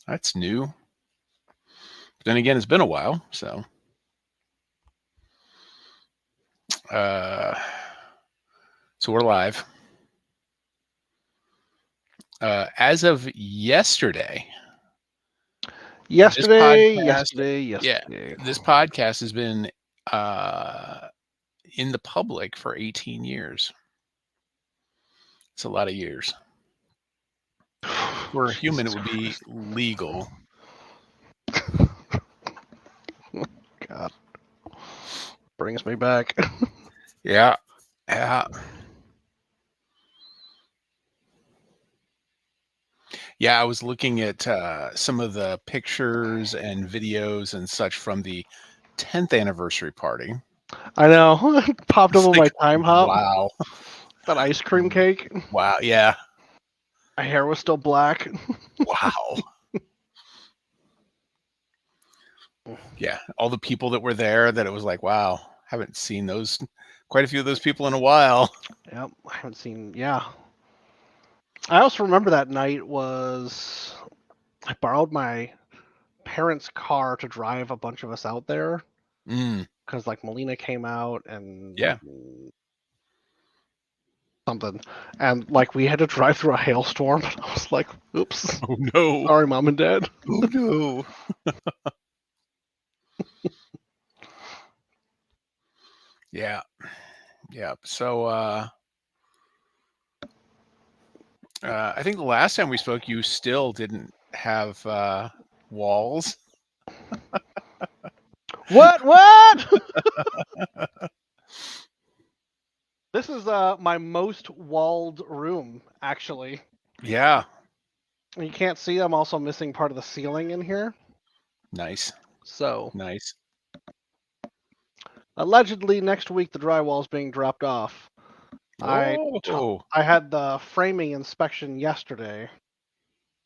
That's new. But then again, it's been a while, so. So we're live. As of yesterday. Yesterday. Yeah, this podcast has been in the public for 18 years. It's a lot of years. For a human, it would be legal. God. Brings me back. Yeah. Yeah. Yeah, I was looking at some of the pictures and videos and such from the 10th anniversary party. I know. Popped up It's on like, my time hop. wow. That ice cream cake. Wow. Yeah. My hair was still black. Wow. Yeah. All the people that were there that it was like, wow, haven't seen quite a few of those people in a while. Yep. I haven't seen. Yeah. I also remember that night was. I borrowed my parents' car to drive a bunch of us out there. Because like Melina came out and Yeah. something, and like we had to drive through a hailstorm. I was like, "Oops, oh no, sorry, Mom and Dad." Oh no. Yeah, yeah. So I think the last time we spoke, you still didn't have walls. What? This is my most walled room, actually. Yeah. You can't see I'm also missing part of the ceiling in here. Nice. So Nice. Allegedly next week the drywall is being dropped off. I had the framing inspection yesterday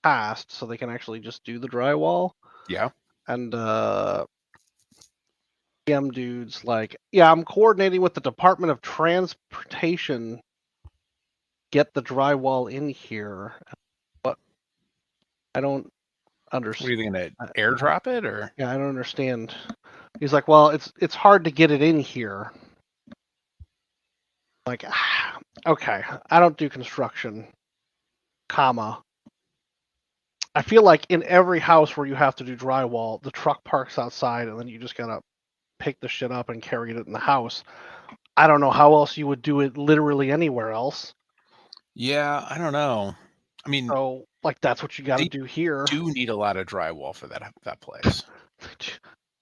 passed, so they can actually just do the drywall. Yeah. And PM dudes like, yeah, I'm coordinating with the Department of Transportation. Get the drywall in here. But I don't understand. What are you going to airdrop it or? Yeah, I don't understand. He's like, well, it's hard to get it in here. Like, okay, I don't do construction, comma. I feel like in every house where you have to do drywall, the truck parks outside and then you just gotta pick the shit up and carry it in the house. I don't know how else you would do it literally anywhere else. Yeah, I don't know. I mean, so like that's what you got to do here. Do need a lot of drywall for that place.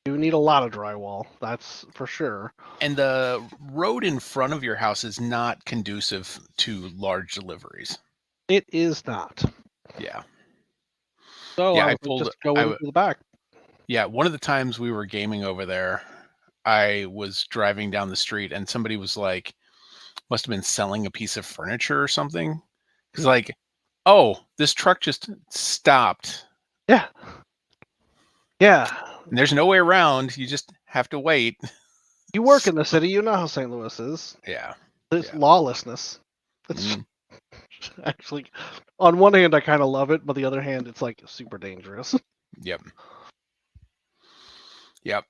You need a lot of drywall, that's for sure. And the road in front of your house is not conducive to large deliveries. It is not. Yeah. So yeah, I pulled just go into the back. Yeah, one of the times we were gaming over there, I was driving down the street and somebody was like, must have been selling a piece of furniture or something. Because like, oh, this truck just stopped. Yeah. Yeah. And there's no way around. You just have to wait. You work in the city. You know how St. Louis is. Yeah. It's lawlessness. It's actually, on one hand, I kind of love it, but the other hand, it's like super dangerous. Yep. Yep.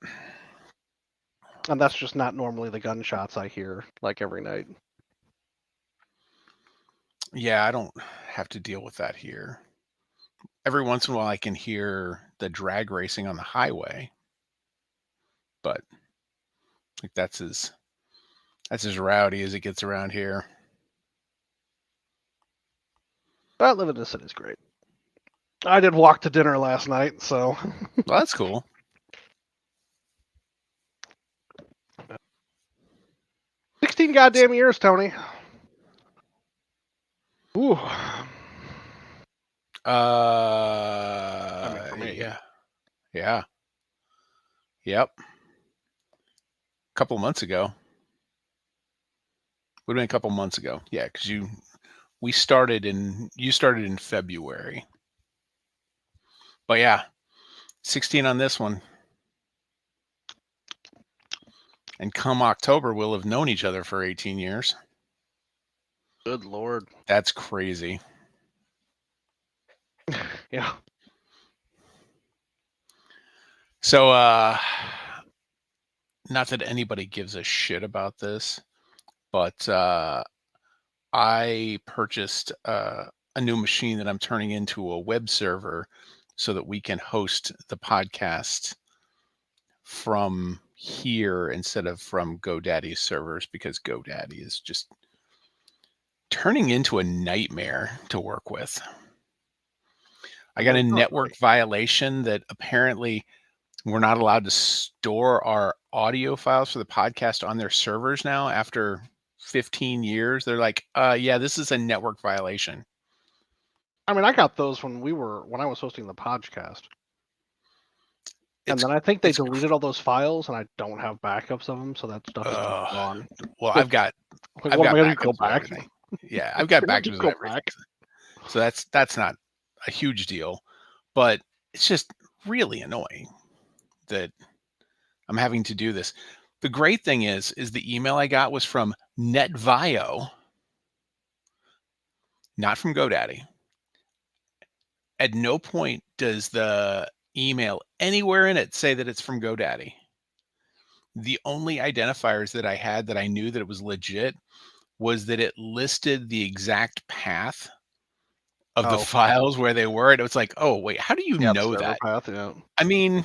And that's just not normally the gunshots I hear like every night. Yeah, I don't have to deal with that here. Every once in a while I can hear the drag racing on the highway. But like that's as rowdy as it gets around here. But living in the city is great. I did walk to dinner last night, so well, that's cool. 16 goddamn years, Tony. Ooh. I mean, for me. Yeah. Yep. A couple months ago. Would have been a couple months ago. Yeah, because you started in February. But yeah, 16 on this one. And come October, we'll have known each other for 18 years. Good Lord. That's crazy. Yeah. So, not that anybody gives a shit about this, but I purchased a new machine that I'm turning into a web server so that we can host the podcast from here instead of from GoDaddy's servers because GoDaddy is just turning into a nightmare to work with. I got Well, a it sounds network great. violation that apparently we're not allowed to store our audio files for the podcast on their servers now after 15 years. They're like, yeah, this is a network violation. I mean, I got those when I was hosting the podcast, and It's then I think they it's deleted all those files, and I don't have backups of them, so that stuff is just uh, gone. well, It's like, I've what am got I gonna do? Go backups of back? everything. Yeah, I've got What do you backups of go everything. back? So that's not a huge deal, but it's just really annoying that I'm having to do this. The great thing is the email I got was from NetVio, not from GoDaddy. At no point does the email anywhere in it say that it's from GoDaddy. The only identifiers that I had that I knew that it was legit was that it listed the exact path of the Oh, files where they were. And it was like, oh, wait, how do you yeah, the know server that? path. Yeah, I mean,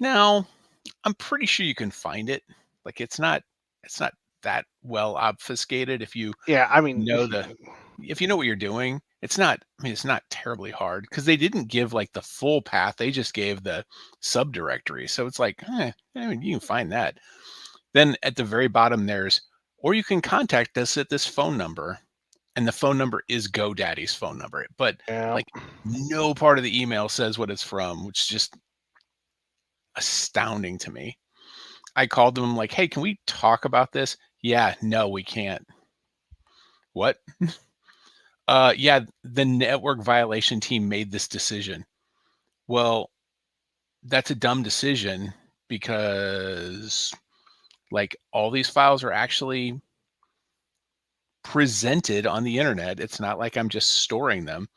now I'm pretty sure you can find it. Like it's not that well obfuscated if you yeah. I mean, know the if you know what you're doing. It's not, I mean, it's not terribly hard because they didn't give like the full path. They just gave the subdirectory. So it's like, I mean, you can find that. Then at the very bottom there's, or you can contact us at this phone number. And the phone number is GoDaddy's phone number. But yeah. like no part of the email says what it's from, which is just astounding to me. I called them like, hey, can we talk about this? Yeah, no, we can't. What? Yeah, the network violation team made this decision. Well, that's a dumb decision because like all these files are actually presented on the internet. It's not like I'm just storing them.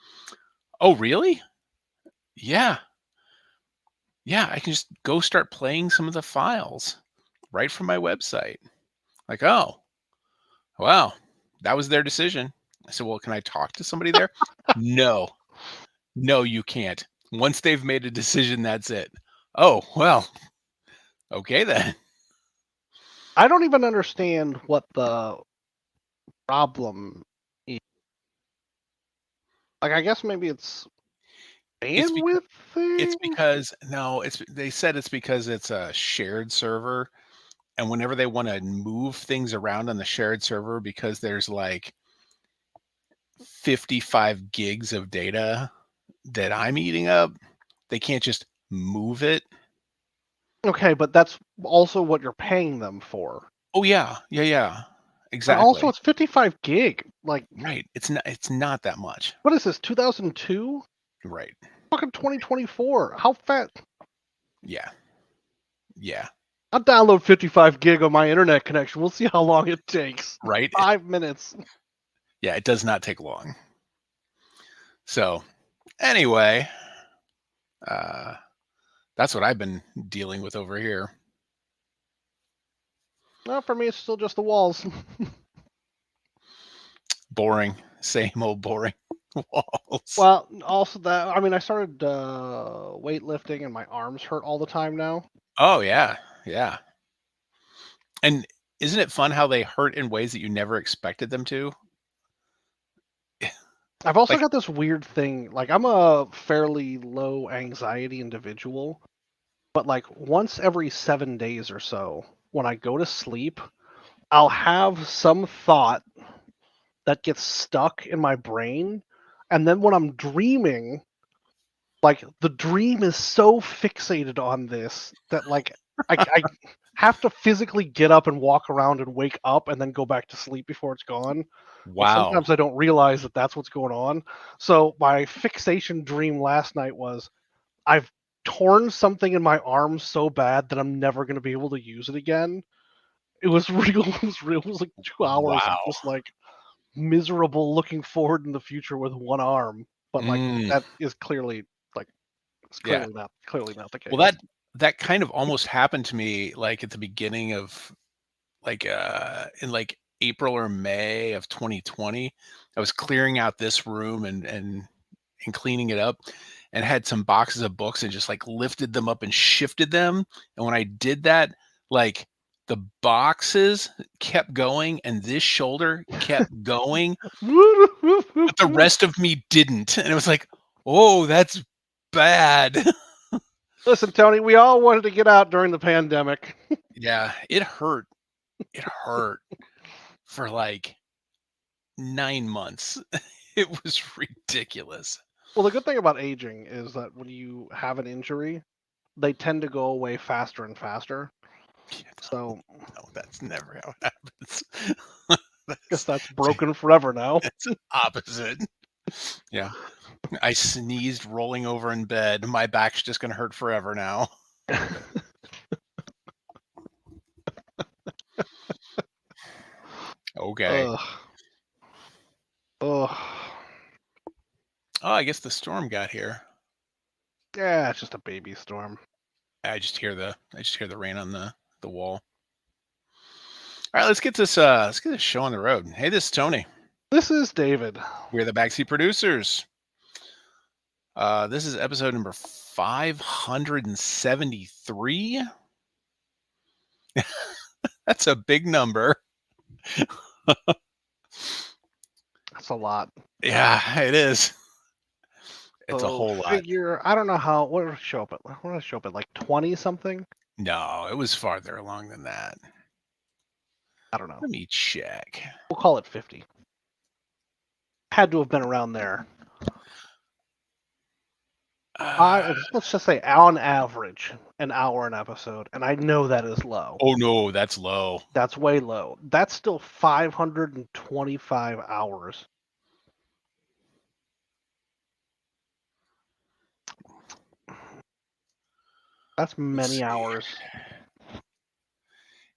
Oh, really? Yeah. Yeah, I can just go start playing some of the files right from my website. Like, oh, wow, that was their decision. I said, well, can I talk to somebody there? No, no, you can't. Once they've made a decision, that's it. Oh, well, okay then. I don't even understand what the problem is. Like, I guess maybe it's It's because bandwidth it's thing. because no, it's they said it's because it's a shared server, and whenever they want to move things around on the shared server because there's like 55 gigs of data that I'm eating up, they can't just move it. Okay, but that's also what you're paying them for. Oh yeah, yeah, yeah, And also, exactly. it's 55 gig. Like, Right. It's not that much. what is this? 2002? Right. Fucking 2024. How fast? Yeah. Yeah. I'll download 55 gig on my internet connection. We'll see how long it takes. Right. 5 minutes. Yeah. It does not take long. So anyway, uh, that's what I've been dealing with over here. No, for me, it's still just the walls. Boring. Same old boring walls. Well, also that I mean, I started weightlifting and my arms hurt all the time now. Oh yeah. Yeah. And isn't it fun how they hurt in ways that you never expected them to? I've also Like, got this weird thing. Like, I'm a fairly low anxiety individual, but like once every 7 days or so, when I go to sleep, I'll have some thought that gets stuck in my brain, and then when I'm dreaming, like the dream is so fixated on this that like I have to physically get up and walk around and wake up and then go back to sleep before it's gone. But wow. sometimes I don't realize that that's what's going on. So my fixation dream last night was I've torn something in my arm so bad that I'm never going to be able to use it again. It was real. It was real. It was like 2 hours of Wow. just like miserable looking forward in the future with one arm. But like Mm, that is clearly like it's yeah. clearly not the Well, case. that kind of almost happened to me, like, at the beginning of, like, in, like, April or May of 2020. I was clearing out this room and cleaning it up, and had some boxes of books and just, like, lifted them up and shifted them, and when I did that, like, the boxes kept going and this shoulder kept going, but the rest of me didn't, and it was like, "Oh, that's bad." Listen, Tony, we all wanted to get out during the pandemic. Yeah, it hurt. It hurt for, like, 9 months. It was ridiculous. Well, the good thing about aging is that when you have an injury, they tend to go away faster and faster. You So, no, that's never how it happens. guess That's that's broken forever now. it's opposite. Yeah. I sneezed rolling over in bed. My back's just gonna hurt forever now. Okay. Ugh. Ugh. Oh, I guess the storm got here. Yeah, it's just a baby storm. I just hear the rain on the wall. All right, let's get this show on the road. Hey, this is Tony. This is David. We're the backseat producers. This is episode number 573. That's a big number. That's a lot. Yeah, it is. It's a So whole lot. figure, I don't know what did it show up at? What did it show up at? Like 20 something? No, it was farther along than that. I don't know. Let me check. We'll call it 50. Had to have been around there. Let's just say on average, an hour an episode, and I know that is low. Oh no, that's low. That's way low. That's still 525 hours. That's many hours.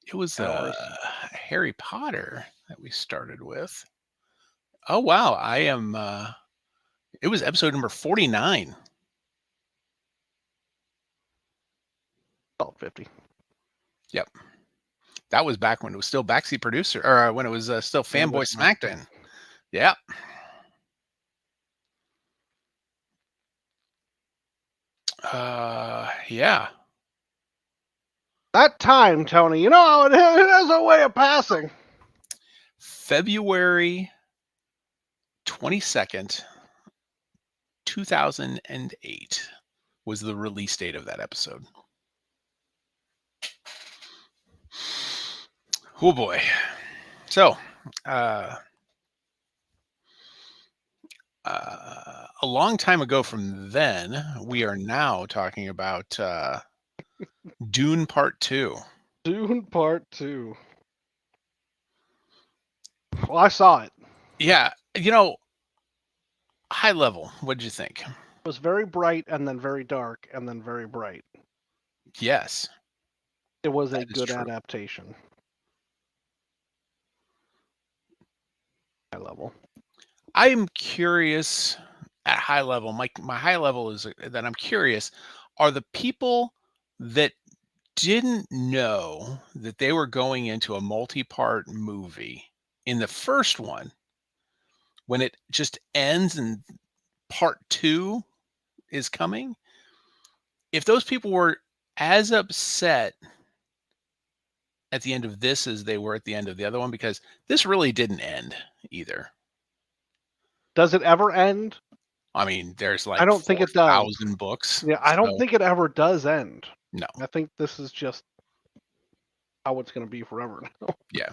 It was Hours. Harry Potter that we started with. Oh wow, I am it was episode number 49. Call it 50. Yep. That was back when it was still backseat producer, or when it was still Fanboy Smackdown. Yeah. Yeah. That time, Tony, you know how it has a way of passing. February 22nd, 2008 was the release date of that episode. Oh boy. So, a long time ago from then, we are now talking about Dune Part 2. Dune Part 2. Well, I saw it. Yeah, high level, what did you think? It was very bright and then very dark and then very bright. Yes, It was a that is good true. adaptation. High level. I'm curious at high level. My high level is that I'm curious, are the people that didn't know that they were going into a multi-part movie in the first one, when it just ends and part 2 is coming, if those people were as upset at the end of this as they were at the end of the other one, because this really didn't end either. Does it ever end? I mean, there's I like don't think it does. 4,000 books. Yeah, I don't So think it ever does end. no. I think this is just how it's going to be forever now. Yeah.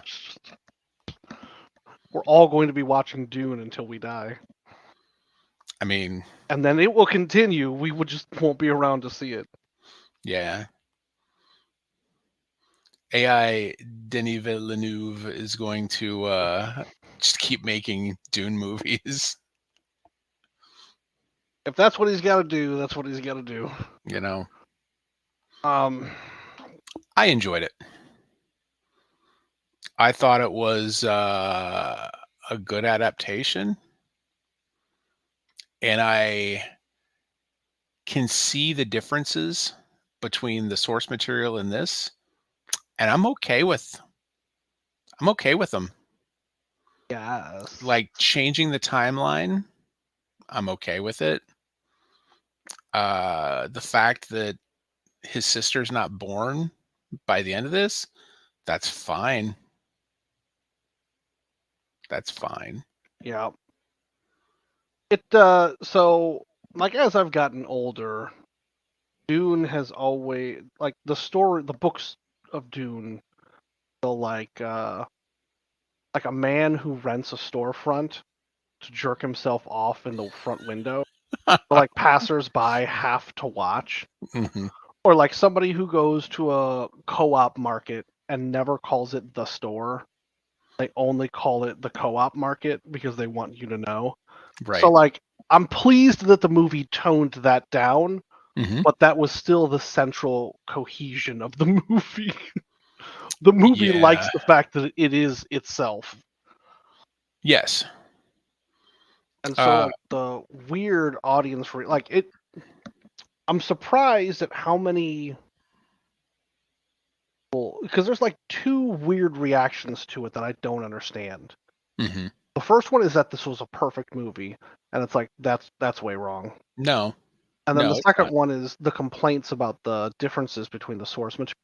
We're all going to be watching Dune until we die. I mean, And then it will continue. We just won't be around to see it. yeah. AI Denis Villeneuve is going to just keep making Dune movies. If that's what he's got to do, that's what he's got to do. You know, Um, I enjoyed it. I thought it was a good adaptation, and I can see the differences between the source material and this, and I'm okay with them. Yes. Like changing the timeline, I'm okay with it. The fact that his sister's not born by the end of this, that's fine. That's fine. Yeah. It so like as I've gotten older, Dune has always like the books of Dune, the like a man who rents a storefront to jerk himself off in the front window. So, like passers-by have to watch. Mhm. Or like somebody who goes to a co-op market and never calls it the store. They only call it the co-op market because they want you to know. So Right. like I'm pleased that the movie toned that down, Mhm. but that was still the central cohesion of the movie. The movie Yeah. likes the fact that it is itself. Yes. And so Uh, like the weird audience like it I'm surprised at how many people because there's like two weird reactions to it that I don't understand. mhm. The first one is that this was a perfect movie, and it's like that's way wrong. No. And then the No, it's second not. one is the complaints about the differences between the source material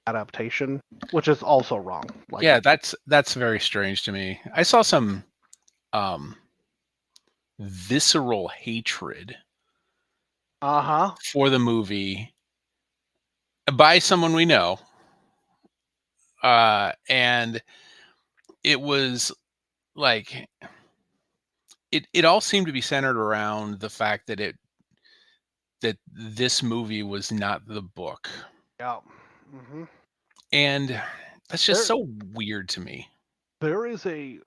and adaptation, which is also wrong. Like, Yeah, that's very strange to me. I saw some, um, visceral hatred uh huh, for the movie by someone we know, and it was like it all seemed to be centered around the fact that this movie was not the book, yeah. hmm and that's just There so weird to me. there is a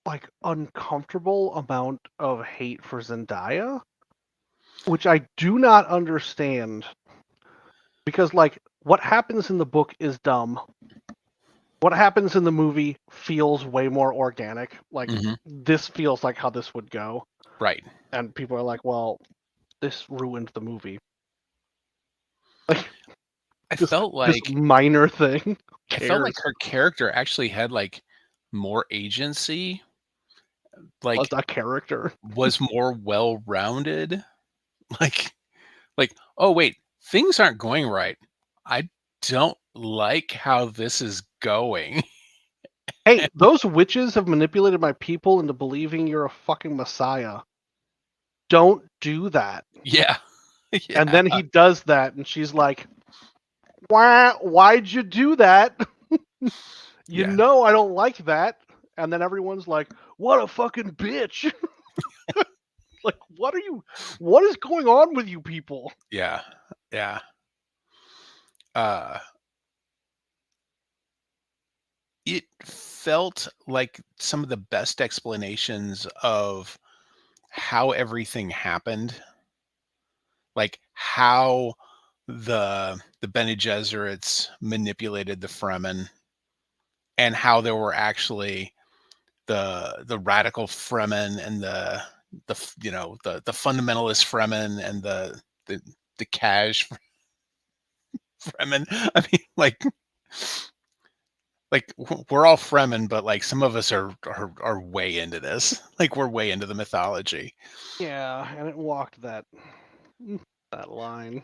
like uncomfortable amount of hate for Zendaya, which I do not understand because like what happens in the book is dumb. What happens in the movie feels way more organic. Like Mhm. this feels like how this would go. Right. And people are like, "Well, this ruined the movie." Like I this felt this like minor thing. Who I felt like cares? her character actually had, like, more agency, Was like, a character. was more well-rounded, like "Oh, wait, things aren't going right. I don't like how this is going." Hey, those witches have manipulated my people into believing you're a fucking messiah. Don't do that. Yeah. And Yeah, then he does that, and she's like, Why'd you do that? You yeah, know I don't like that." And then everyone's like, "What a fucking bitch." Like, what is going on with you people? yeah, yeah. Uh, it felt like some of the best explanations of how everything happened, like how the Bene Gesserits manipulated the Fremen, and how there were actually the radical Fremen and the fundamentalist Fremen and the the cash Fremen. I mean, we're all Fremen, but like some of us are way into this. Like we're way into the mythology. Yeah, and it walked that line.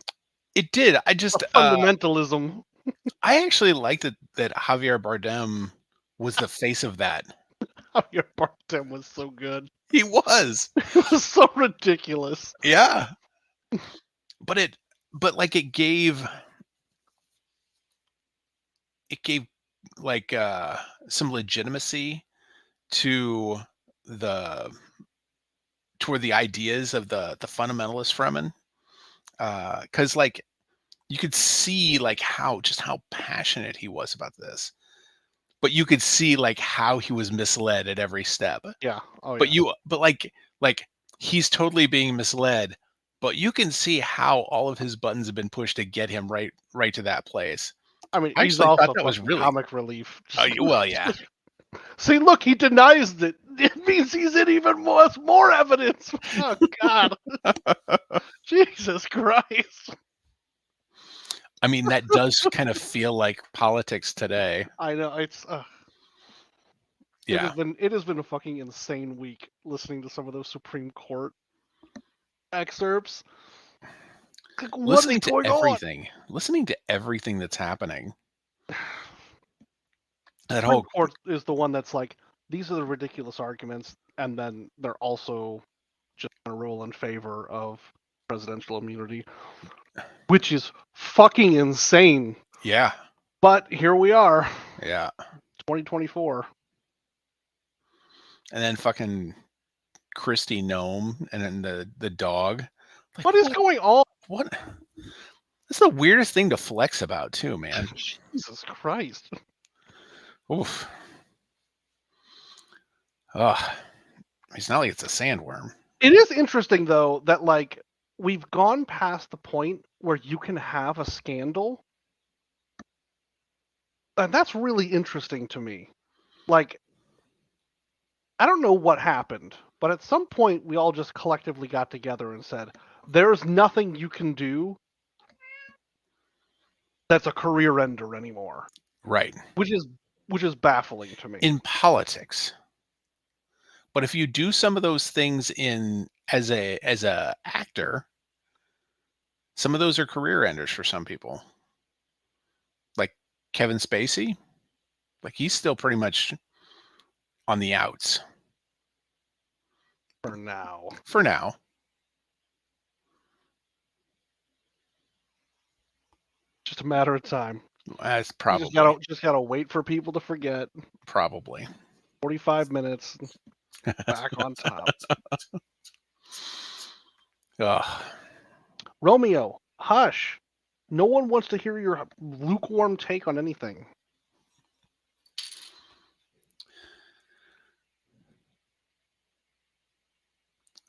It did. A fundamentalism. I actually liked that Javier Bardem was the face of that. Your Bardem was so good. He was. It was so ridiculous. Yeah. But like it gave like some legitimacy to the toward the ideas of the fundamentalist Fremen. Because like you could see like how passionate he was about this, but you could see like how he was misled at every step. Yeah. Oh But yeah. like he's totally being misled, but you can see how all of his buttons have been pushed to get him right to that place. I mean, I he's actually thought also that was fucking really comic relief. well, yeah. See, look, he denies it. It means he's in even more evidence. Oh God, Jesus Christ! I mean, that does kind of feel like politics today. I know it's Yeah. it has been a fucking insane week listening to some of those Supreme Court excerpts. Like, what is going on? Listening to everything that's happening. That Supreme whole Court is the one that's like, these are the ridiculous arguments, and then they're also just gonna rule in favor of presidential immunity, which is fucking insane. yeah, But here we are, yeah. 2024. And then fucking Christy Gnome and then the dog. Like What is going on? what that's the weirdest thing to flex about too, man. Jesus Christ. Oof. Ugh. It's not like it's a sandworm. It is interesting though that like we've gone past the point where you can have a scandal. And that's really interesting to me. Like, I don't know what happened, but at some point we all just collectively got together and said, there's nothing you can do that's a career ender anymore. Right. Which is baffling to me. In politics. But if you do some of those things in as a actor, some of those are career enders for some people. Like Kevin Spacey, like he's still pretty much on the outs For now. for now. Just a matter of time. That's You probably just gotta wait for people to forget. probably. 45 minutes back on top. Ugh. Romeo, hush. No one wants to hear your lukewarm take on anything.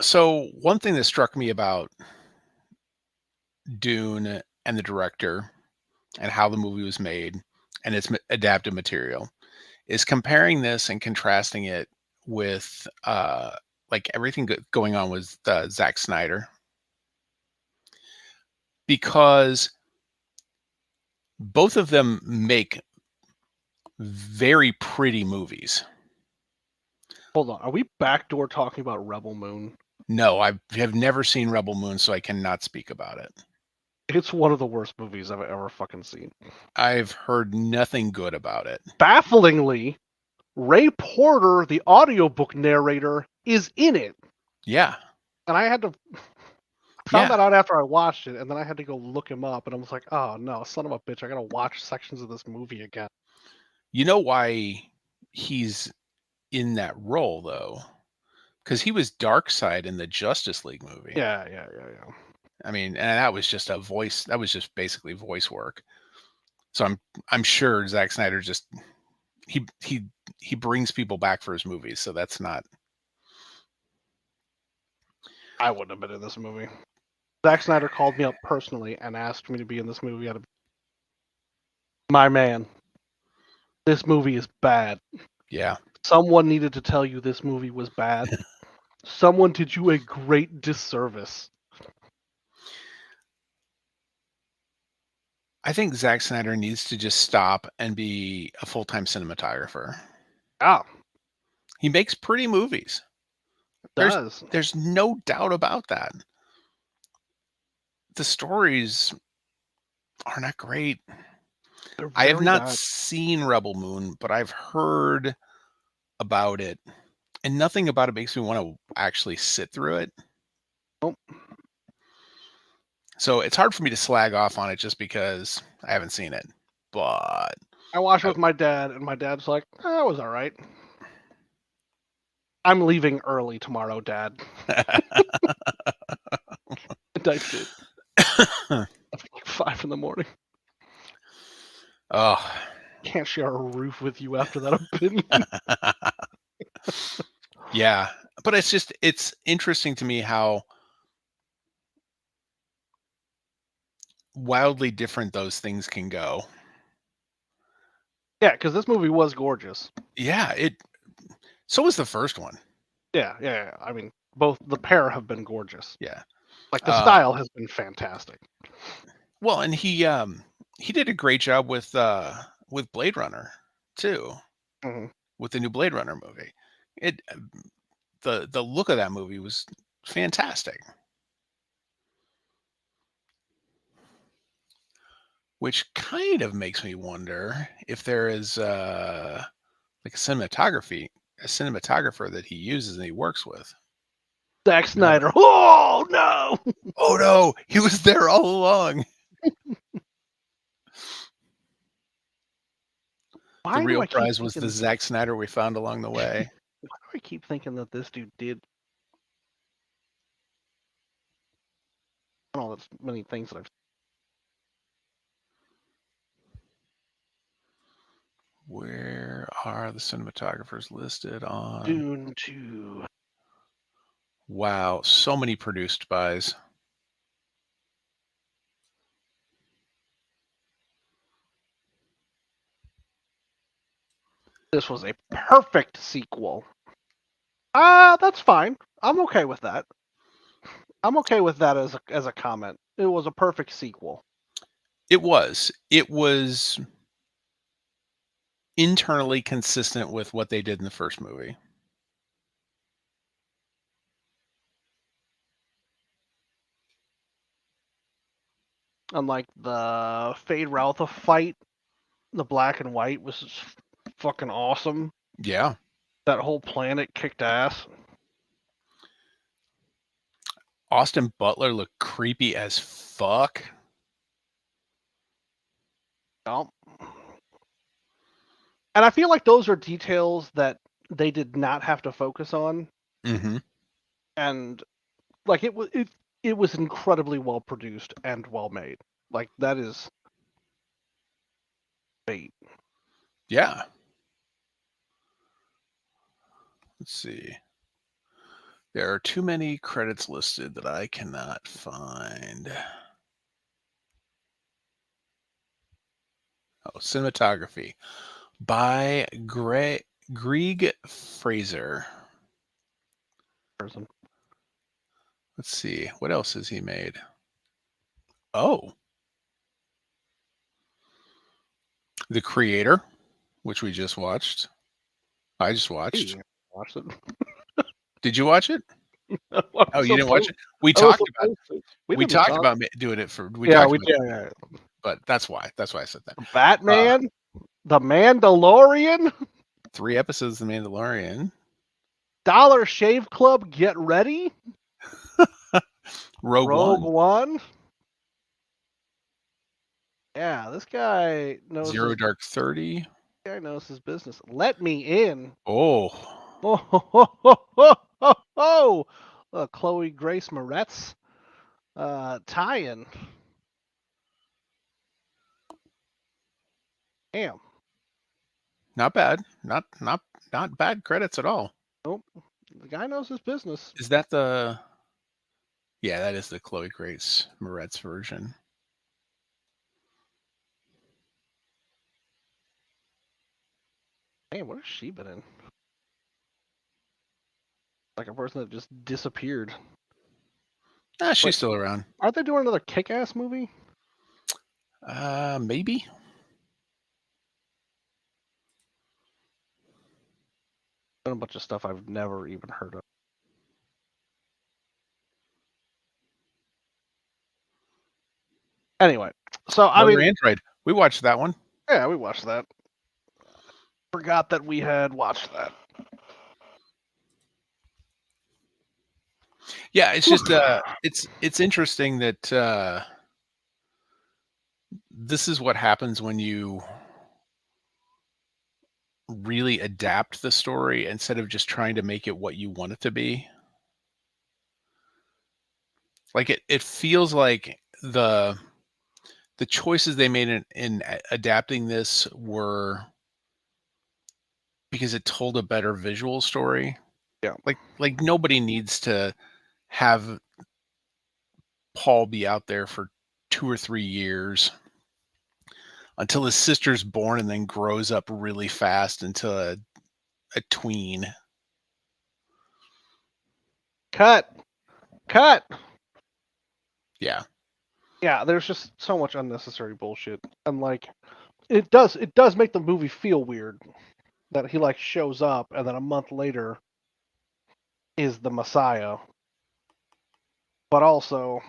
So one thing that struck me about Dune and the director and how the movie was made and its adapted material is comparing this and contrasting it with like everything going on with Zack Snyder, because both of them make very pretty movies. Hold on. Are we backdoor talking about Rebel Moon? No, I have never seen Rebel Moon, so I cannot speak about it. It's one of the worst movies I've ever fucking seen. I've heard nothing good about it. Bafflingly, Ray Porter, the audiobook narrator, is in it. Yeah. And I had to found that out after I watched it, and then I had to go look him up, and I was like, oh no, son of a bitch, I gotta watch sections of this movie again. You know why he's in that role though? Because he was Darkseid in the Justice League movie. Yeah. I mean, and that was just that was just basically voice work. So I'm sure Zack Snyder just he brings people back for his movies, so that's not. I wouldn't have been in this movie. Zack Snyder called me up personally and asked me to be in this movie. My man, this movie is bad. Yeah. Someone needed to tell you this movie was bad. Someone did you a great disservice. I think Zack Snyder needs to just stop and be a full-time cinematographer. Yeah. He makes pretty movies. There's no doubt about that. The stories are not great. I have not seen Rebel Moon, but I've heard about it, and nothing about it makes me want to actually sit through it. Nope. So it's hard for me to slag off on it just because I haven't seen it. But I watched it with my dad, and my dad's like, oh, it was all right. I'm leaving early tomorrow, Dad. And I did. Like 5 a.m. Oh. Can't share a roof with you after that opinion. Yeah. But it's interesting to me how wildly different those things can go. Yeah, because this movie was gorgeous. Yeah, so was the first one. Yeah. I mean, both the pair have been gorgeous. Yeah. Like the style has been fantastic. Well, and he he did a great job with Blade Runner too, Hmm. with the new Blade Runner movie. It the look of that movie was fantastic, which kind of makes me wonder if there is like a cinematographer that he uses and he works with. Zack Now that Snyder. Oh no! oh no, he was there all along. The Why do real I keep prize was the thinking? Zack Snyder we found along the way. Why do I keep thinking that this dude did all as many things that I've Where are the cinematographers listed on? Dune 2. Wow, so many produced bys. This was a perfect sequel. That's fine. I'm okay with that. I'm okay with that as a comment. It was a perfect sequel. It was. It was internally consistent with what they did in the first movie. Unlike the Fade Routha fight, the black and white was just fucking awesome. Yeah. That whole planet kicked ass. Austin Butler looked creepy as fuck. Yeah. And I feel like those are details that they did not have to focus on. Mhm. And like it was incredibly well produced and well made. Like that is great. Yeah. Let's see. There are too many credits listed that I cannot find. Oh, cinematography by Greg Fraser. Person. Let's see. What else has he made? Oh, The Creator, which we just watched. I just watched. Hey, watched it. Did you watch it? I'm Oh, you didn't watch supposed it? We I was talked about supposed to. We we didn't talked talk. about doing it for we Yeah, talked we about did. doing Yeah. it, but that's why. That's why I said that. Uh, Batman, The Mandalorian, 3 episodes of The Mandalorian, Dollar Shave Club, Get Ready, Rogue Rogue One, One. Yeah, this guy knows Zero his Dark 30. business. Let Me In. Oh, Oh, ho, ho, ho, ho, ho, ho. Chloe Grace Moretz tie-in. Damn. not bad. Not bad credits at all. Nope. The guy knows his business. Is that the Yeah, that is the Chloe Grace Moretz version. Man, what has she been in? Like a person that just disappeared. Ah, she's Wait, still around. aren't they doing another Kick-Ass movie? Maybe. And a bunch of stuff I've never even heard of. Anyway, so I Mother mean, Android. We watched that one. yeah, we watched that. Forgot that we had watched that. Yeah, it's just it's interesting that this is what happens when you really adapt the story instead of just trying to make it what you want it to be. Like it feels like the choices they made in adapting this were because it told a better visual story. Yeah. Like nobody needs to have Paul be out there for 2 or 3 years until his sister's born and then grows up really fast into a tween. Cut. Cut. Yeah. Yeah, there's just so much unnecessary bullshit, and like it does make the movie feel weird that he like shows up and then a month later is the Messiah, but also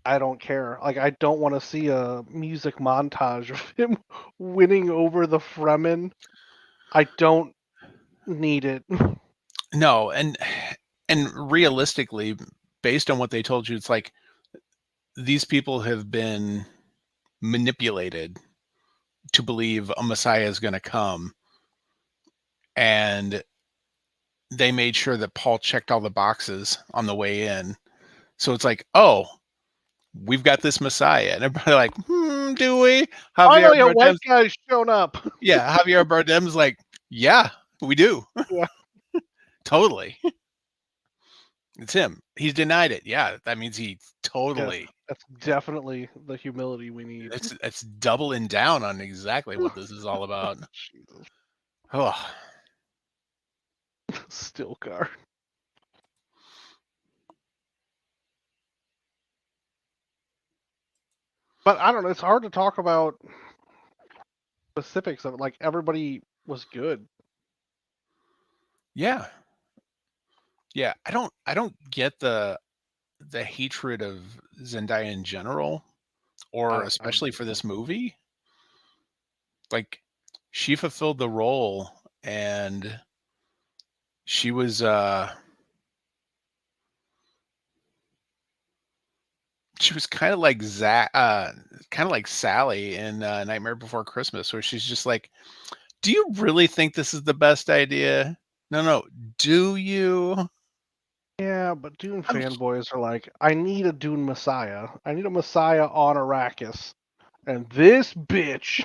I don't care. Like I don't want to see a music montage of him winning over the Fremen. I don't need it. No, and realistically, based on what they told you, it's like these people have been manipulated to believe a Messiah is going to come, and they made sure that Paul checked all the boxes on the way in. So it's like, oh, we've got this Messiah, and everybody like, do we? Javier Finally, a white Bardem's, guy's shown up. yeah, Javier Bardem's like, yeah, we do, Yeah, totally. It's him. He's denied it. Yeah, that means he yes, totally. that's definitely the humility we need. It's doubling down on exactly what this is all about. Jesus, Oh, still car. But I don't know. It's hard to talk about specifics of it. Like everybody was good. yeah, yeah. I don't get the hatred of Zendaya in general, or I especially do. for this movie. Like, she fulfilled the role, and she was she was kind of like kind of like Sally in Nightmare Before Christmas, where she's just like, "Do you really think this is the best idea? No, no. Do you? Yeah, but Dune I'm fanboys are like, I need a Dune Messiah. I need a Messiah on Arrakis. And this bitch.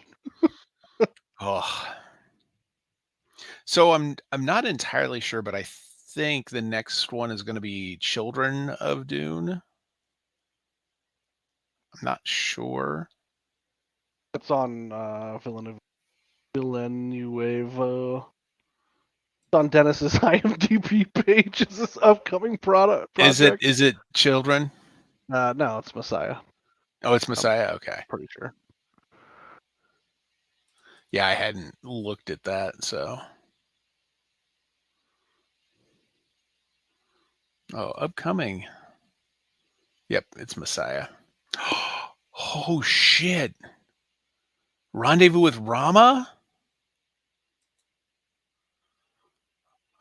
oh." So I'm not entirely sure, but I think the next one is going to be Children of Dune. I'm not sure. It's on Villanueva. It's on Dennis's IMDb page. Is this upcoming Is it project? is it Children? No, it's Messiah. Oh, it's I'm Messiah. Okay. pretty sure. Yeah, I hadn't looked at that. So, oh, upcoming. Yep, it's Messiah. Oh shit! Rendezvous with Rama.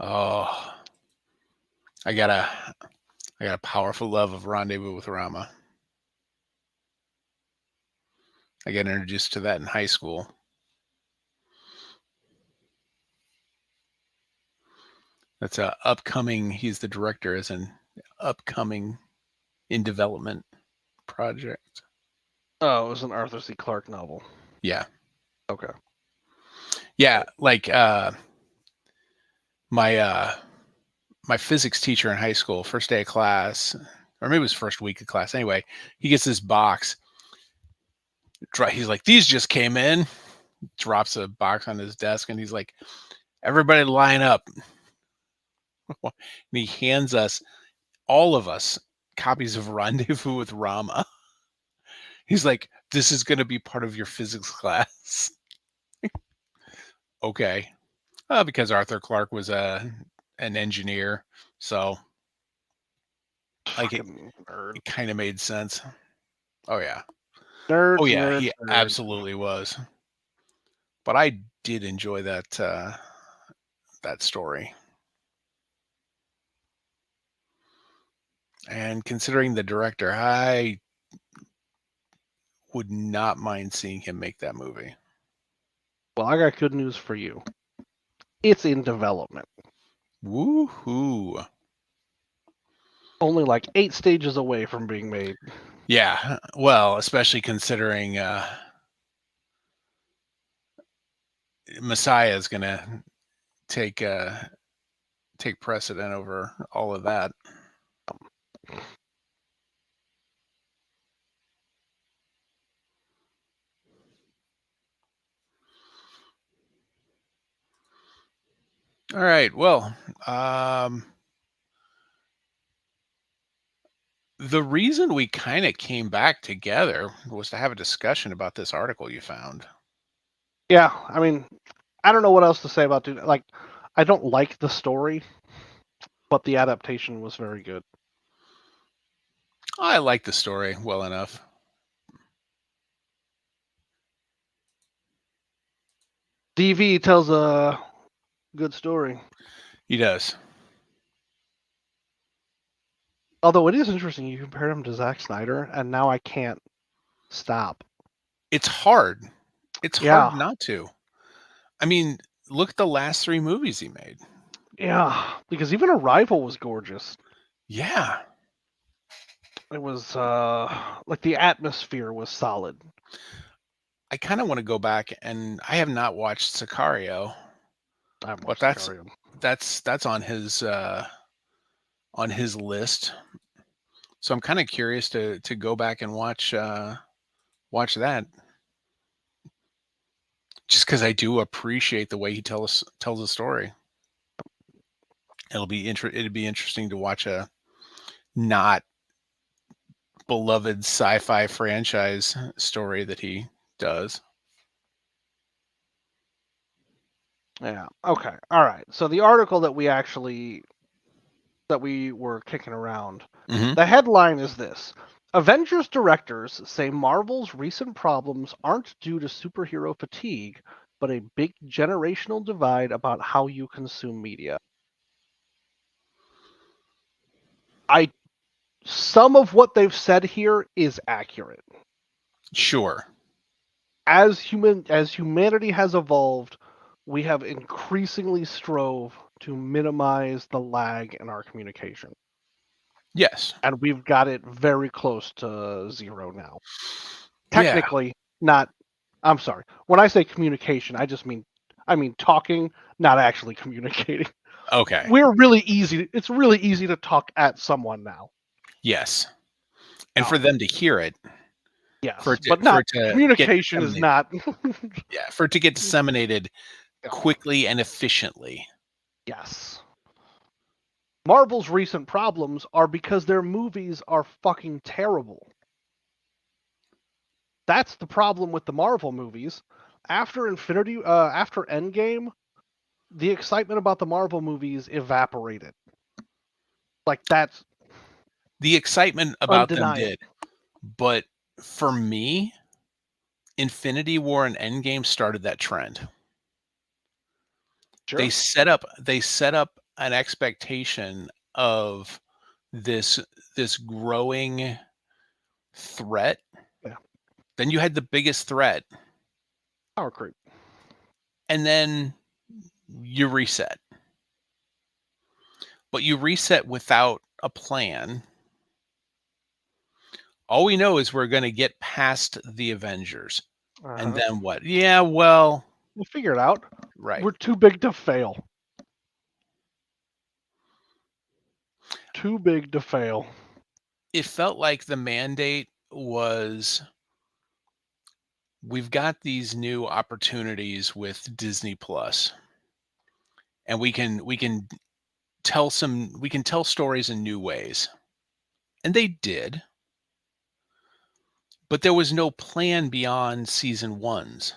Oh, I got a I got a powerful love of Rendezvous with Rama. I got introduced to that in high school. That's a upcoming. He's the director as an upcoming in development project. Oh, it was an Arthur C. Clarke novel. Yeah, Okay. yeah. Like my my physics teacher in high school, first day of class, or maybe it was first week of class. Anyway, he gets this box. He's like, "These just came in." Drops a box on his desk, and he's like, "Everybody line up." And he hands us, all of us, copies of Rendezvous with Rama. He's like, "This is going to be part of your physics class." Okay, because Arthur Clarke was an engineer, so like Fucking nerd. it kind of made sense. Oh yeah, oh Nerds, yeah, nerds, he nerds. absolutely was. But I did enjoy that story, and considering the director, I would not mind seeing him make that movie. Well, I got good news for you. It's in development. Woohoo! Only like 8 stages away from being made. Yeah, well, especially considering Messiah is gonna take uh, take precedent over all of that. All right. Well, um, The reason we kind of came back together was to have a discussion about this article you found. Yeah, I mean, I don't know what else to say about Dune. Like, I don't like the story, but the adaptation was very good. I like the story well enough. DV tells a good story. He does. Although it is interesting, you compare him to Zack Snyder, and now I can't stop. It's hard. It's hard Yeah, not to. I mean, look at the last 3 movies he made. yeah, because even Arrival was gorgeous. Yeah. It was like the atmosphere was solid. I kind of want to go back, and I have not watched Sicario, I haven't but watched Sicario. that's on his list. So I'm kind of curious to go back and watch that, just because I do appreciate the way he tells a story. It'd be interesting to watch a not beloved sci-fi franchise story that he does. Yeah. Okay. All right. So the article that we were kicking around, Hmm. the headline is this: Avengers directors say Marvel's recent problems aren't due to superhero fatigue, but a big generational divide about how you consume media. I Some of what they've said here is accurate. Sure. As humanity has evolved, we have increasingly strove to minimize the lag in our communication. Yes. And we've got it very close to zero now. Yeah. Technically, not. I'm sorry. When I say communication, I mean talking, not actually communicating. Okay. It's really easy to talk at someone now. Yes. And for Um, them to hear it, yes, but for not it to get communication is disseminated. not. Yeah, for it to get disseminated Yeah. quickly and efficiently. Yes. Marvel's recent problems are because their movies are fucking terrible. That's the problem with the Marvel movies. After Endgame, the excitement about the Marvel movies evaporated. Like that's The excitement about them undeniable. did, but for me, Infinity War and Endgame started that trend. Sure. They set up an expectation of this this growing threat. Yeah. Then you had the biggest threat, Power creep. and then you reset. But you reset without a plan. All we know is we're going to get past the Avengers. And Uh-huh. then what? Yeah, well, We'll figure it out. right. We're too big to fail. Too big to fail. It felt like the mandate was we've got these new opportunities with Disney Plus, and we can tell stories in new ways. And they did, but there was no plan beyond season 1s.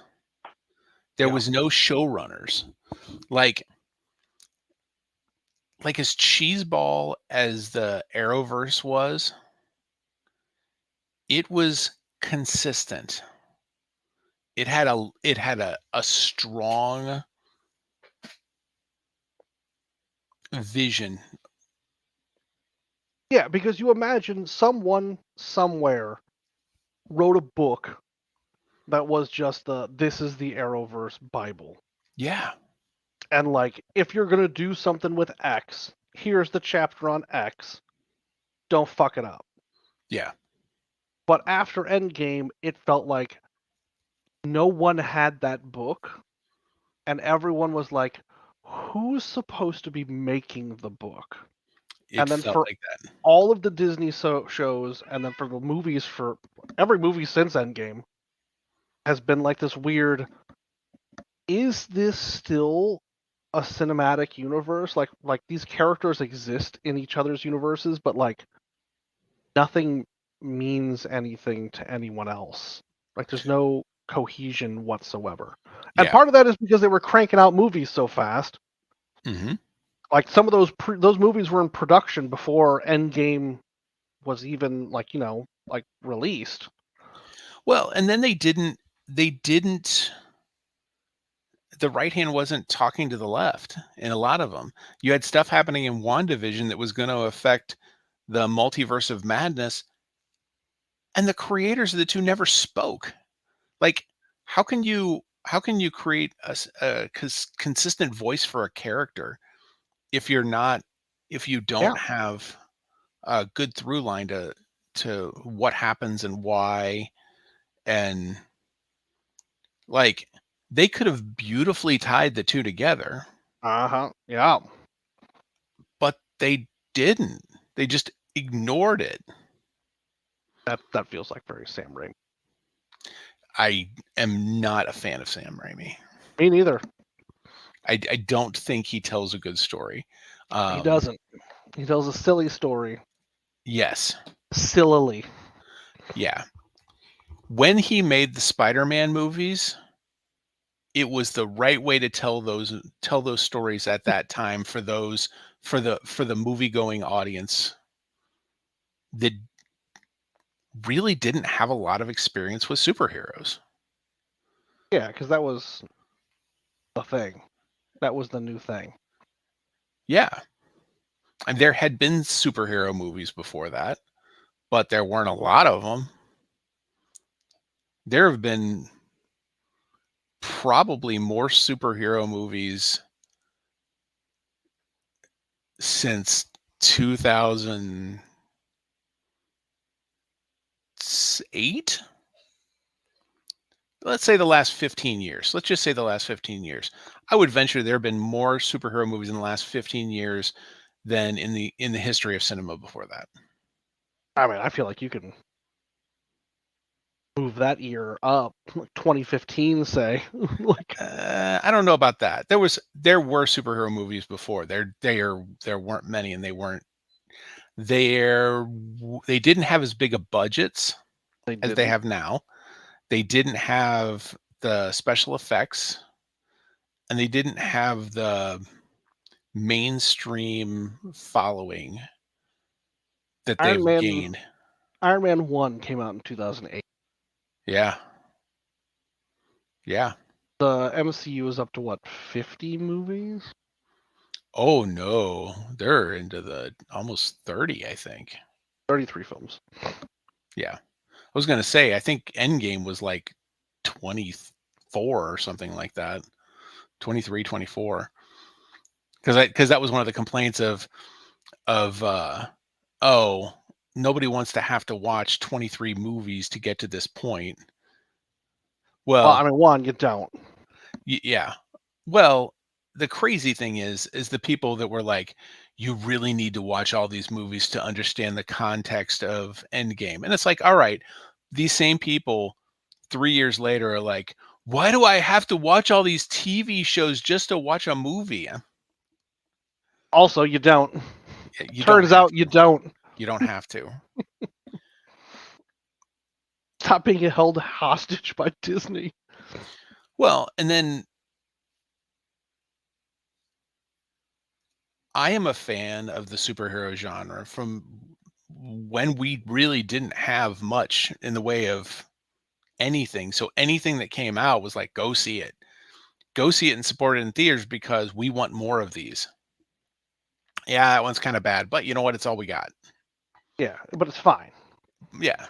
There Yeah. was no showrunners. Like as cheeseball as the Arrowverse was, it was consistent. It had a strong vision. Yeah, because you imagine someone somewhere wrote a book that was just this is the Arrowverse Bible. Yeah. And like if you're going to do something with X, here's the chapter on X. Don't fuck it up. Yeah. But after Endgame, it felt like no one had that book and everyone was like, who's supposed to be making the book? It And then felt for like that. all of the Disney shows, and then for the movies, for every movie since Endgame, has been like this weird. Is this still a cinematic universe? Like these characters exist in each other's universes, but like nothing means anything to anyone else. Like there's no cohesion whatsoever. And Yeah. part of that is because they were cranking out movies so fast. Mhm. Like some of those movies were in production before Endgame was even like released. Well, and then they didn't the right hand wasn't talking to the left in a lot of them. You had stuff happening in WandaVision that was gonna affect the multiverse of madness, and the creators of the 2 never spoke. Like, how can you create a consistent voice for a character if you're not if you Yeah. don't have a good through line to what happens and why, and, like, they could have beautifully tied the 2 together, Uh-huh. Yeah. but they didn't. They just ignored it. That feels like very Sam Raimi. I am not a fan of Sam Raimi. Me neither. I don't think he tells a good story. He Um, doesn't. He tells a silly story. yes. Sillily. Yeah. When he made the Spider-Man movies, it was the right way to tell those stories at that time for the movie-going audience that really didn't have a lot of experience with superheroes. Yeah, because that was the thing. That was the new thing. Yeah, and there had been superhero movies before that, but there weren't a lot of them. There have been probably more superhero movies since 2008. Let's say the last 15 years. Let's just say the last 15 years. I would venture there have been more superhero movies in the last 15 years than in the history of cinema before that. I mean, I feel like you can move that year up, like 2015, say. Like, I don't know about that. There were superhero movies before. There weren't many, and there they didn't have as big of budgets they as they didn't. have now. They didn't have the special effects, and they didn't have the mainstream following that Iron they've Man gained. Iron Man 1 came out in 2008. Yeah. Yeah. The MCU is up to what, 50 movies? Oh, no. They're into the almost 30, I think. 33 films. Yeah. I was gonna say, I think Endgame was, like, 24 or something like that. 23, 24. 'Cause that was one of the complaints of, "Oh, nobody wants to have to watch 23 movies to get to this point." Well, I Well, mean, one, you don't. yeah. Well, the crazy thing is the people that were like, "You really need to watch all these movies to understand the context of Endgame." And it's like, all right, these same people 3 years later are like, "Why do I have to watch all these TV shows just to watch a movie?" Also, you don't. You don't Turns have out you to. don't. You don't have to. Stop being held hostage by Disney. Well, and then I am a fan of the superhero genre from when we really didn't have much in the way of anything. So anything that came out was like, go see it. Go see it and support it in theaters because we want more of these. Yeah, that one's kind of bad, but you know what? It's all we got. Yeah, but it's fine. Yeah.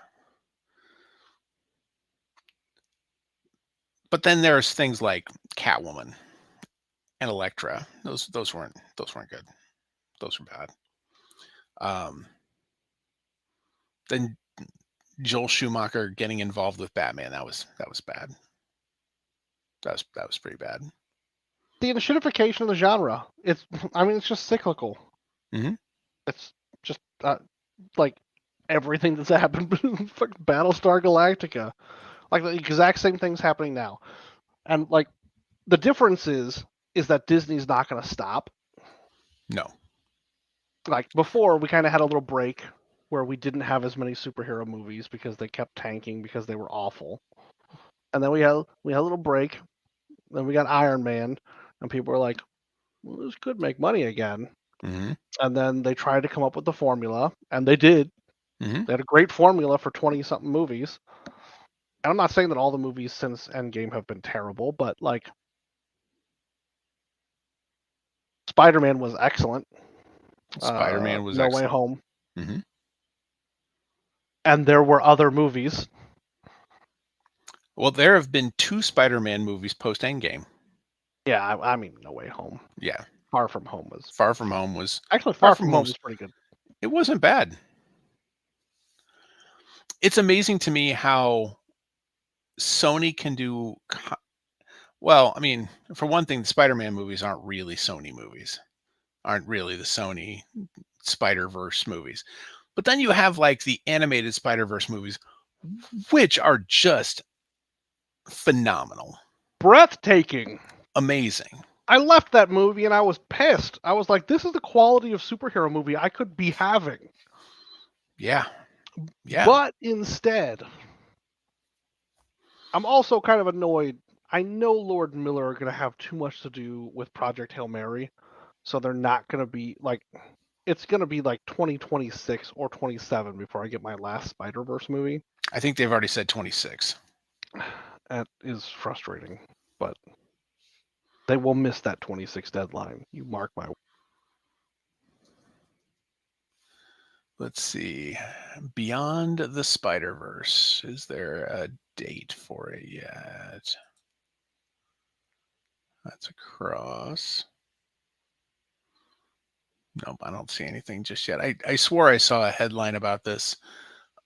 But then there's things like Catwoman and Elektra. Those weren't good. Those were bad. Um, then Joel Schumacher getting involved with Batman. That was bad. That was pretty bad. The enshittification of the genre. I mean, it's just cyclical. Hmm. It's just like everything that's happened. Fucking Battlestar Galactica. Like the exact same thing's happening now. And like the difference is that Disney's not going to stop. No. Like before, we kind of had a little break. where we didn't have as many superhero movies because they kept tanking because they were awful. And then we had a little break. Then we got Iron Man, and people were like, "Well, this could make money again." Hmm. And then they tried to come up with the formula, and they did. Hmm. They had a great formula for 20 something movies. And I'm not saying that all the movies since Endgame have been terrible, but like Spider-Man was excellent. Spider-Man was No Way excellent. Home, Hmm. and there were other movies. Well, there have been 2 Spider-Man movies post Endgame. Yeah, I mean No Way Home. Yeah, Far From Home was Far From Home was actually Far Far From From Home Home's. was pretty good. It wasn't bad. It's amazing to me how Sony can do. Well, I mean, for one thing, the Spider-Man movies aren't really Sony movies. Aren't really the Sony Spider-Verse movies. But then you have like the animated Spider-Verse movies, which are just phenomenal, Breathtaking. amazing. I left that movie and I was pissed. I was like, this is the quality of superhero movie I could be having. Yeah, yeah. But instead, I'm also kind of annoyed. I know Lord and Miller are going to have too much to do with Project Hail Mary, so they're not going to be like it's going to be like 2026 or 27 before I get my last Spider-Verse movie. I think they've already said 26. That is frustrating, but they will miss that 26 deadline. You mark my. Let's see. Beyond the Spider-Verse. Is there a date for it yet? That's across. Nope, I don't see anything just yet. I swore I saw a headline about this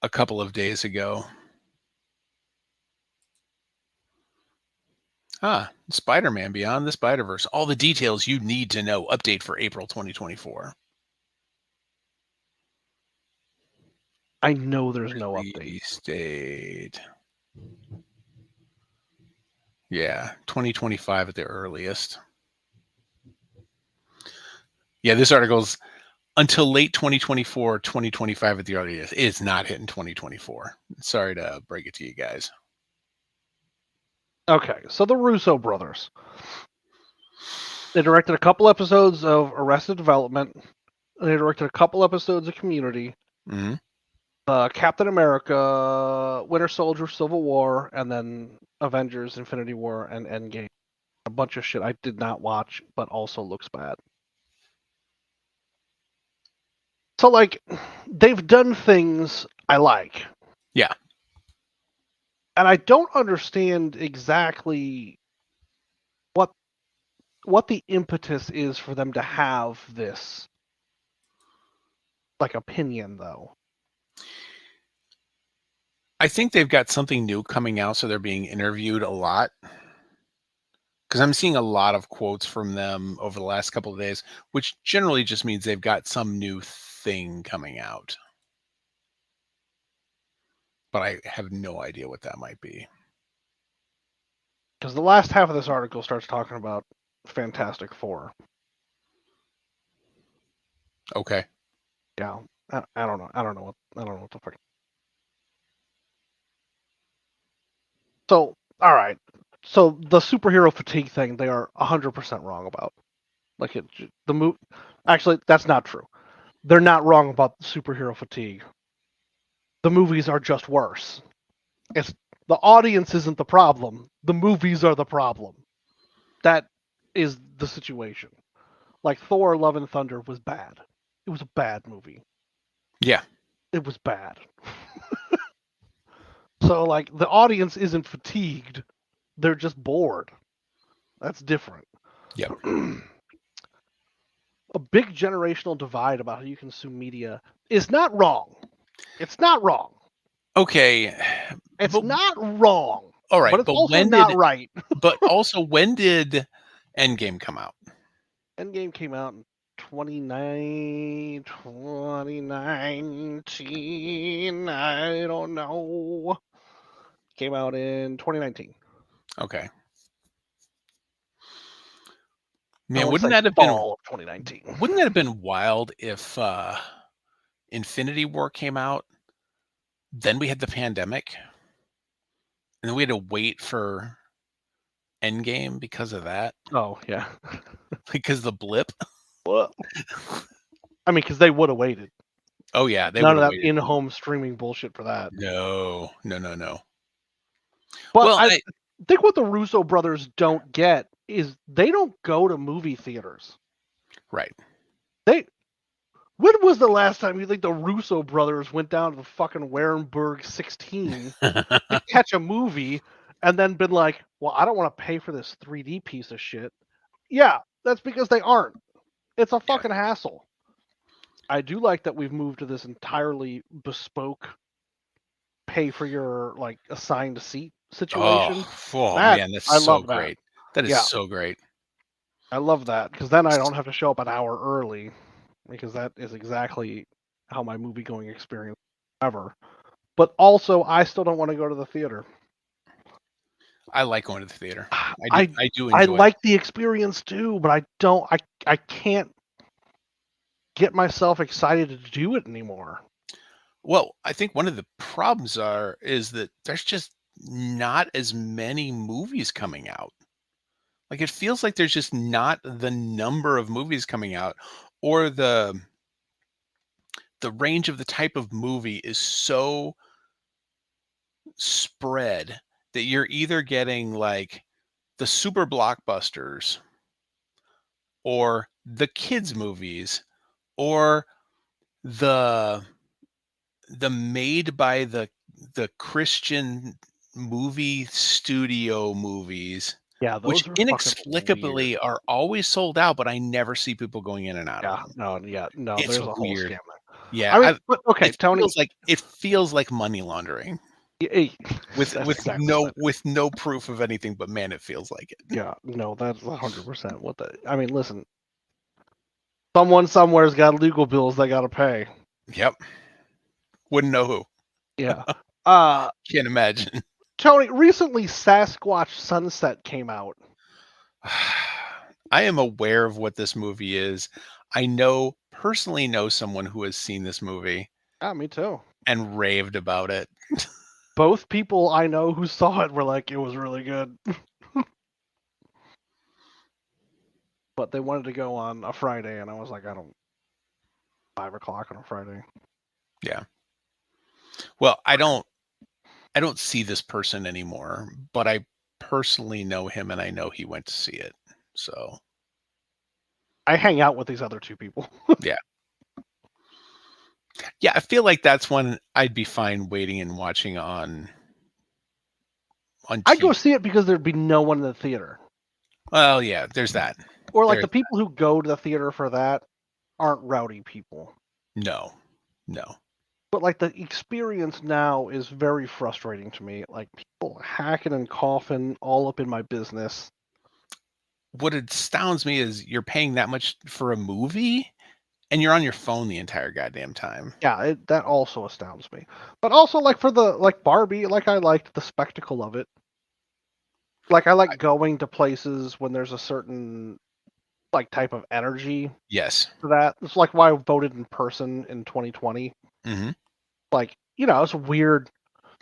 a couple of days ago. Ah, Spider-Man Beyond the Spider-Verse. All the details you need to know. Update for April 2024. I know there's no update. Release date. Yeah, 2025 at the earliest. Yeah, this article's until late 2024, 2025 at the earliest. It's not hitting 2024. Sorry to break it to you guys. Okay, so the Russo brothers. They directed a couple episodes of Arrested Development. They directed a couple episodes of Community. Hmm. Captain America, Winter Soldier, Civil War, and then Avengers, Infinity War, and Endgame. A bunch of shit I did not watch, but also looks bad. So, like, they've done things I like. Yeah. And I don't understand exactly what the impetus is for them to have this, like, opinion, though. I think they've got something new coming out, so they're being interviewed a lot. Because I'm seeing a lot of quotes from them over the last couple of days, which generally just means they've got some new thing coming out. But I have no idea what that might be. Because the last half of this article starts talking about Fantastic Four. Okay. Yeah, I don't know. I don't know what the fuck. So, all right. So the superhero fatigue thing, they are 100% wrong about. Like the move. Actually, that's not true. They're not wrong about superhero fatigue. The movies are just worse. It's the audience isn't the problem. The movies are the problem. That is the situation. Like Thor: Love and Thunder was bad. It was a bad movie. Yeah. It was bad. So like the audience isn't fatigued. They're just bored. That's different. Yep. A big generational divide about how you consume media is not wrong. It's not wrong. Okay. It's But not wrong, all but right. it's But also not right. but also when did Endgame come out? Endgame came out in 2019. I don't know. Came out in 2019. Okay. I Man, want to say fall of 2019. wouldn't that have been wild if Infinity War came out, then we had the pandemic, and then we had to wait for Endgame because of that, Oh, yeah. because the blip. Well, I mean, because they would have waited. Oh, yeah, they None would of have that waited. in-home streaming bullshit for that. No, no, no, no. But Well, I think what the Russo brothers don't get is they don't go to movie theaters. right. They When was the last time you think the Russo brothers went down to the fucking Warenberg 16 to catch a movie and then been like, "Well, I don't want to pay for this 3D piece of shit." Yeah, that's because they aren't. It's a Yeah. fucking hassle. I do like that we've moved to this entirely bespoke pay for your like assigned seat Oh, situation. oh That man, that's I so love that. great. That is Yeah, so great. I love that because then I don't have to show up an hour early because that is exactly how my movie going experience ever. But also, I still don't want to go to the theater. I like going to the theater. I do I I do I enjoy it. like the experience too, but I don't. I can't get myself excited to do it anymore. Well, I think one of the problems is that there's just not as many movies coming out. Like, it feels like there's just not the number of movies coming out, or the range of the type of movie is so spread that you're either getting, like, the super blockbusters or the kids movies or the made by the Christian movie studio movies, Yeah, which those are fucking weird. inexplicably are always sold out, but I never see people going in and out of Yeah, them. no, yeah, no. It's There's a whole weird. scam there. Yeah, I mean, but okay, Tony. it feels like money laundering That's exactly what it is. with no proof of anything, but man, it feels like it. Yeah, no, that's 100% what the. I mean, listen, someone somewhere's got legal bills they got to pay. Yep. Wouldn't know who. Yeah. Uh, Can't imagine. Tony, recently Sasquatch Sunset came out. I am aware of what this movie is. Personally know someone who has seen this movie Yeah, me too. and raved about it. Both people I know who saw it were like, it was really good. But they wanted to go on a Friday, and I was like, I don't. 5 o'clock on a Friday. Yeah. Well, I don't see this person anymore, but I personally know him and I know he went to see it. So, I hang out with these other two people. yeah. Yeah, I feel like that's one I'd be fine waiting and watching on I'd go TV. see it because there'd be no one in the theater. Well, yeah, there's that. Or like There's the people who go to the theater for that aren't rowdy people. no. No. But like the experience now is very frustrating to me. Like people hacking and coughing all up in my business. What astounds me is you're paying that much for a movie and you're on your phone the entire goddamn time. Yeah, that also astounds me. But also like for the like Barbie, like I liked the spectacle of it. Like I like going to places when there's a certain like type of energy Yes. to that. It's like why I voted in person in 2020. Mhm. Like, it's weird.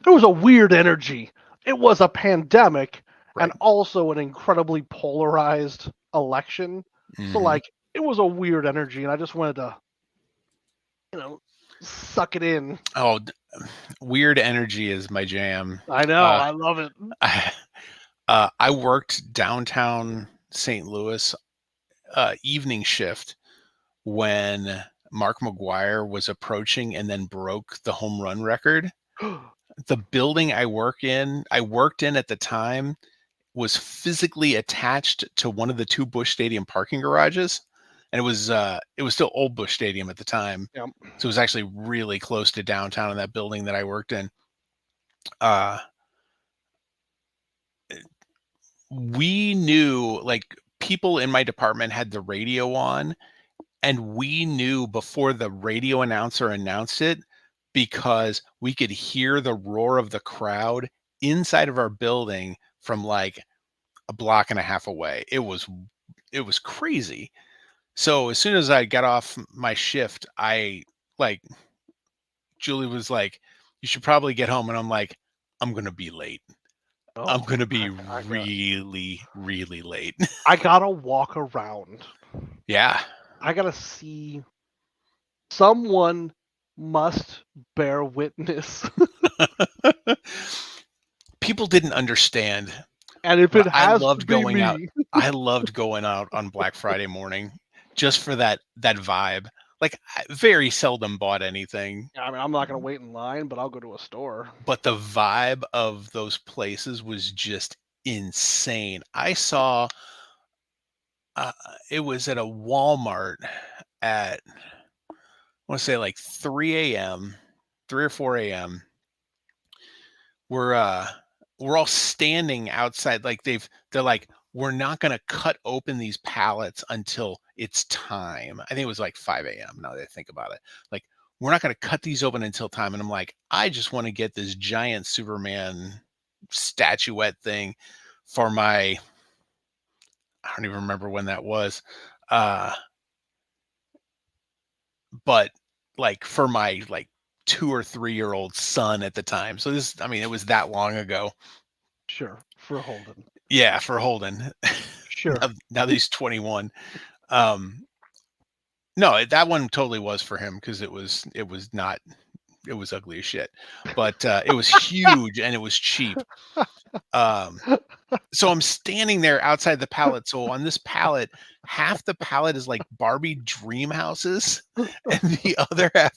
It was a weird energy. It was a pandemic and Right. also an incredibly polarized election. So Mhm. like it was a weird energy and I just wanted to, you know, suck it in. Oh, weird energy is my jam. I know, Uh, I love it. I worked downtown St. Louis, evening shift when Mark McGuire was approaching and then broke the home run record. The building I worked in at the time, was physically attached to one of the 2 Busch Stadium parking garages, and it was still Old Busch Stadium at the time, Yep. so it was actually really close to downtown in that building that I worked in. Uh, we knew, like, people in my department had the radio on, and we knew before the radio announcer announced it because we could hear the roar of the crowd inside of our building from, like, a block and a half away. It was crazy. So as soon as I got off my shift, I like Julie was like, "You should probably get home," and I'm like, "I'm gonna be late. I'm Oh, gonna be I got really, really late." I gotta walk around. Yeah. I gotta see. Someone must bear witness. People didn't understand, And if but it has to be me. I loved going out on Black Friday morning just for that vibe. Like, I very seldom bought anything, I mean, I'm not gonna wait in line, but I'll go to a store. but the vibe of those places was just insane. I saw, uh, it was at a Walmart at, I wanna say, like, 3 AM, 3 or 4 AM. We're, uh we're all standing outside, like, they're like, "We're not gonna cut open these pallets until it's time." I think it was, like, 5 AM now that I think about it. Like, "We're not gonna cut these open until time," and I'm like, "I just wanna get this giant Superman statuette thing for my" I don't even remember when that was, uh, but, like, for my, like, 2 or 3-year-old son at the time. So this I mean, it was that long ago. Sure, for Holden. Yeah, for Holden. Sure. Now that he's 21. Um, no, that one totally was for him because it was not it was ugly as shit, but, it was huge and it was cheap. Um, so I'm standing there outside the pallet. So on this pallet, half the pallet is like Barbie dream houses, and the other half,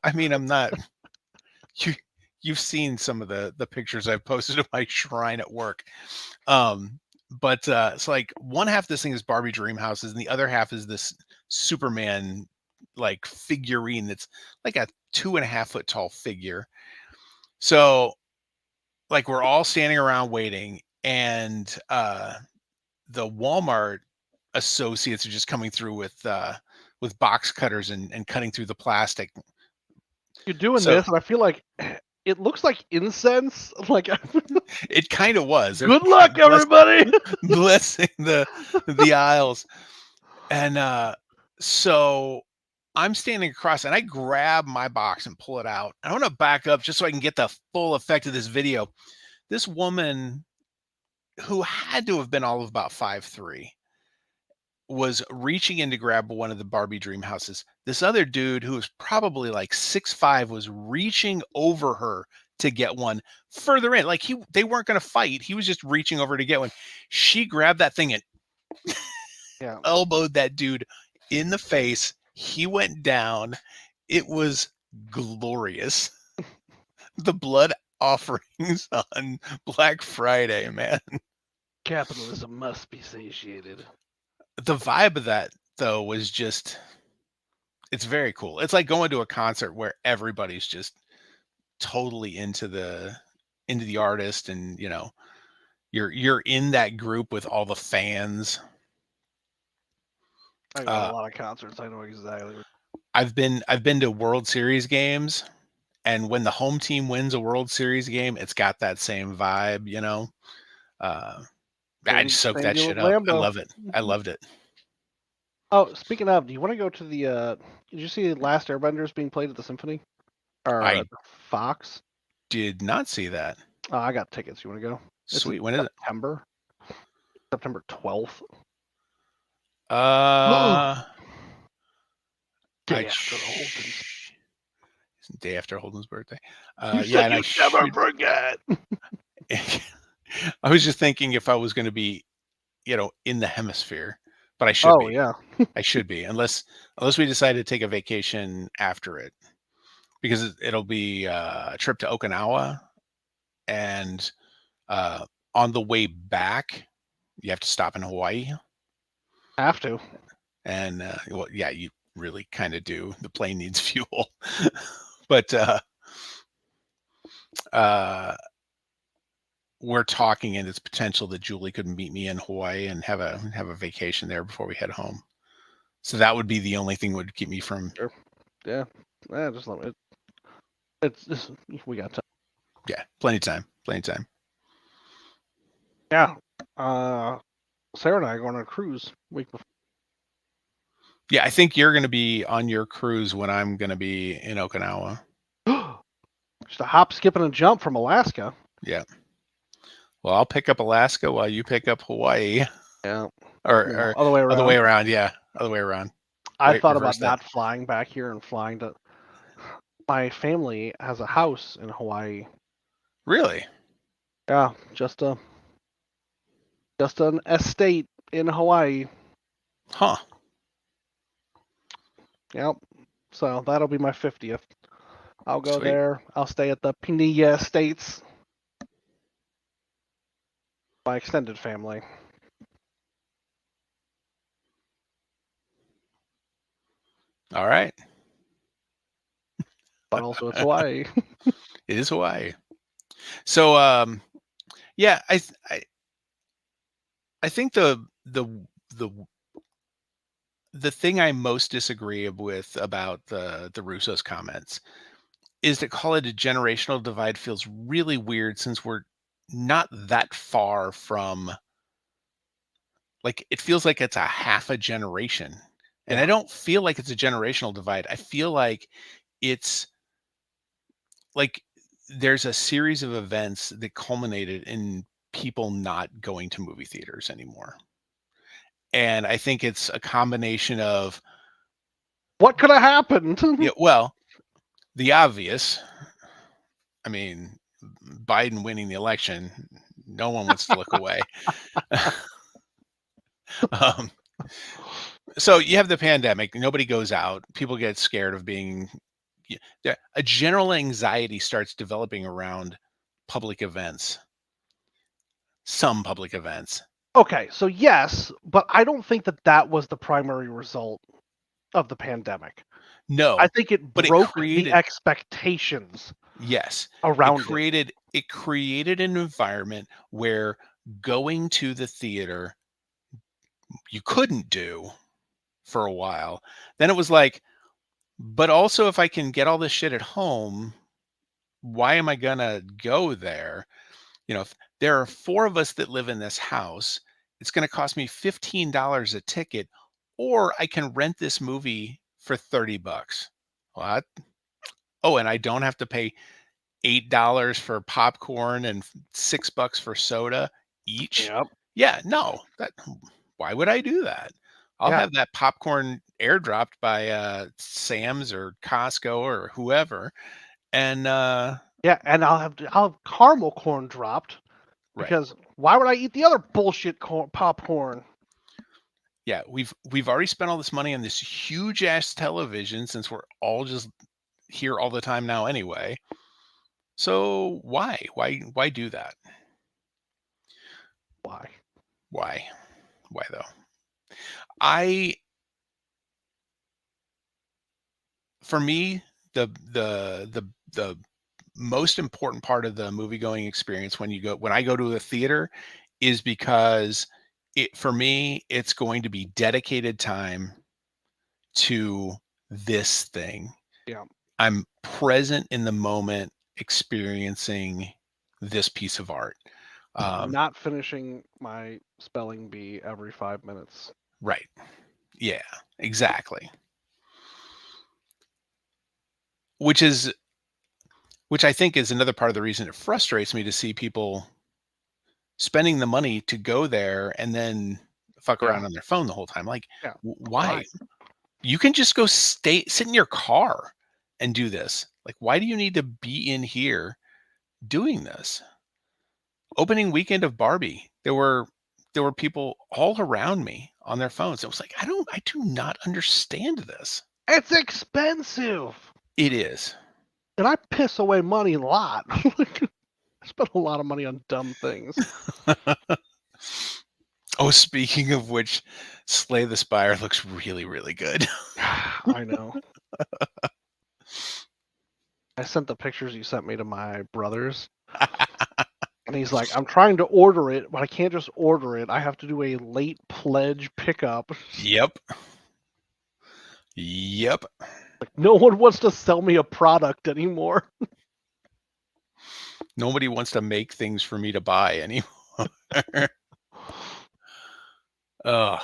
I mean, I'm not you you've seen some of the pictures I've posted of my shrine at work. Um, but it's like one half of this thing is Barbie dream houses, and the other half is this Superman like figurine that's like a 2.5 foot tall figure. So like we're all standing around waiting, and the Walmart associates are just coming through with box cutters and cutting through the plastic. You're doing So this, and I feel like it looks like incense. Like, it kind of was. They're good like luck, everybody. blessing the aisles. And so I'm standing across and I grab my box and pull it out. I want to back up just so I can get the full effect of this video. This woman who had to have been all of about 5'3" was reaching in to grab one of the Barbie dream houses. This other dude who was probably like 6'5" was reaching over her to get one further in. Like they weren't going to fight. He was just reaching over to get one. She grabbed that thing and Yeah, elbowed that dude in the face. He went down. It was glorious. The blood offerings on Black Friday, man. capitalism must be satiated. The vibe of that though was just it's very cool. It's like going to a concert where everybody's just totally into the artist, and you're in that group with all the fans. I go to a Uh lot of concerts. I know exactly. I've been to World Series games, and when the home team wins a World Series game, it's got that same vibe. Uh, I Same just soaked same that deal with shit up. I Lambo. love it. I loved it. Oh, speaking of, do you want to go to the? Did you see Last Airbenders being played at the Symphony or I at the Fox? did not see that. Oh, I got tickets. You want to go? It's in Sweet. When is it? September 12th. Uh, I Day after Holden's. day after Holden's birthday. You Yeah, said and I you'd never should. forget. I was just thinking if I was going to be, in the hemisphere, but I should Oh be. yeah. I should be, unless we decide to take a vacation after it, because it'll be a trip to Okinawa, and on the way back, you have to stop in Hawaii, Have to. and well, yeah, you really kind of do. The plane needs fuel, but uh, we're talking, and it's potential that Julie could meet me in Hawaii and have a vacation there before we head home. So that would be the only thing that would keep me from. Sure. Yeah. Yeah. Just let me. It's we got time. Yeah, plenty of time. Plenty of time. Yeah. Sarah and I are going on a cruise week before. Yeah, I think you're going to be on your cruise when I'm going to be in Okinawa. Just a hop, skip, and a jump from Alaska. Yeah. Well, I'll pick up Alaska while you pick up Hawaii, Yeah. No, or other way other way around. around. Yeah, other way around. I Wait, thought reverse about that. not flying back here and flying to. My family has a house in Hawaii. Really? Yeah, just an estate in Hawaii. Huh. Yep. So that'll be my 50th. I'll go Sweet. there. I'll stay at the Pinilla Estates. My extended family. All right. But also it's Hawaii. It is Hawaii. So, yeah, I think the the thing I most disagree with about the Russo's comments is to call it a generational divide feels really weird since we're not that far from, like, it feels like it's a half a generation. And I Yeah. don't feel like it's a generational divide. I feel like it's like there's a series of events that culminated in people not going to movie theaters anymore. And I think it's a combination of, What could have happened? yeah, well, the obvious. I mean, Biden winning the election, no one wants to look away. um, so you have the pandemic, nobody goes out, people get scared of being, a general anxiety starts developing around public events, some public events. Okay, so yes, but I don't think that that was the primary result of the pandemic. I No, think it but it broke the created, expectations yes, around it. it created an environment where going to the theater you couldn't do for a while. Then it was like, but also if I can get all this shit at home, why am I gonna go there? If there are 4 of us that live in this house, it's gonna cost me $15 a ticket, or I can rent this movie for 30 bucks. What? Oh, and I don't have to pay $8 for popcorn and 6 bucks for soda each? Yep. Yeah, no. That Why would I do that? I'll Yeah. have that popcorn airdropped by, Sam's or Costco or whoever, and, Yeah, and I'll have caramel corn dropped right. because why would I eat the other bullshit popcorn? Yeah, we've already spent all this money on this huge ass television since we're all just here all the time now anyway. So why? Why do that? Why? Why? Why though? I For me, the most important part of the movie going experience when I go to a theater is because for me, it's going to be dedicated time to this thing. Yeah. I'm present in the moment experiencing this piece of art. Um, Not finishing my spelling bee every 5 minutes. right. Yeah, exactly. Which is which I think is another part of the reason it frustrates me to see people spending the money to go there and then fuck Yeah. around on their phone the whole time. Like, Yeah. why? Why? You can just sit in your car and do this. Like, why do you need to be in here doing this? Opening weekend of Barbie, there were people all around me on their phones. It was like, I do not understand this. It's expensive. It is. And I piss away money a lot. Like, I spend a lot of money on dumb things. Oh, speaking of which, Slay the Spire looks really, really good. I know. I sent the pictures you sent me to my brothers, and he's like, "I'm trying to order it, but I can't just order it. I have to do a late pledge pickup." Yep. Yep. Like, no one wants to sell me a product anymore. Nobody wants to make things for me to buy anymore. Ugh.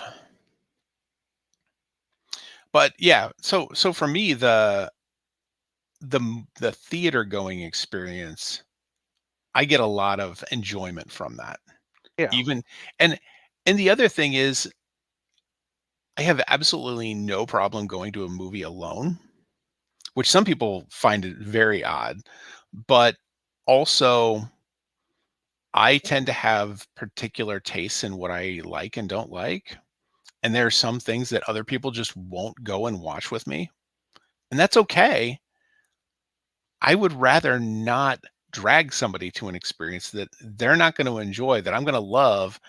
But yeah, so for me, the theater going experience, I get a lot of enjoyment from that. Yeah. Even and and the other thing is I have absolutely no problem going to a movie alone, which some people find it very odd, but also I tend to have particular tastes in what I like and don't like, and there are some things that other people just won't go and watch with me, and that's okay. I would rather not drag somebody to an experience that they're not gonna enjoy, that I'm gonna love,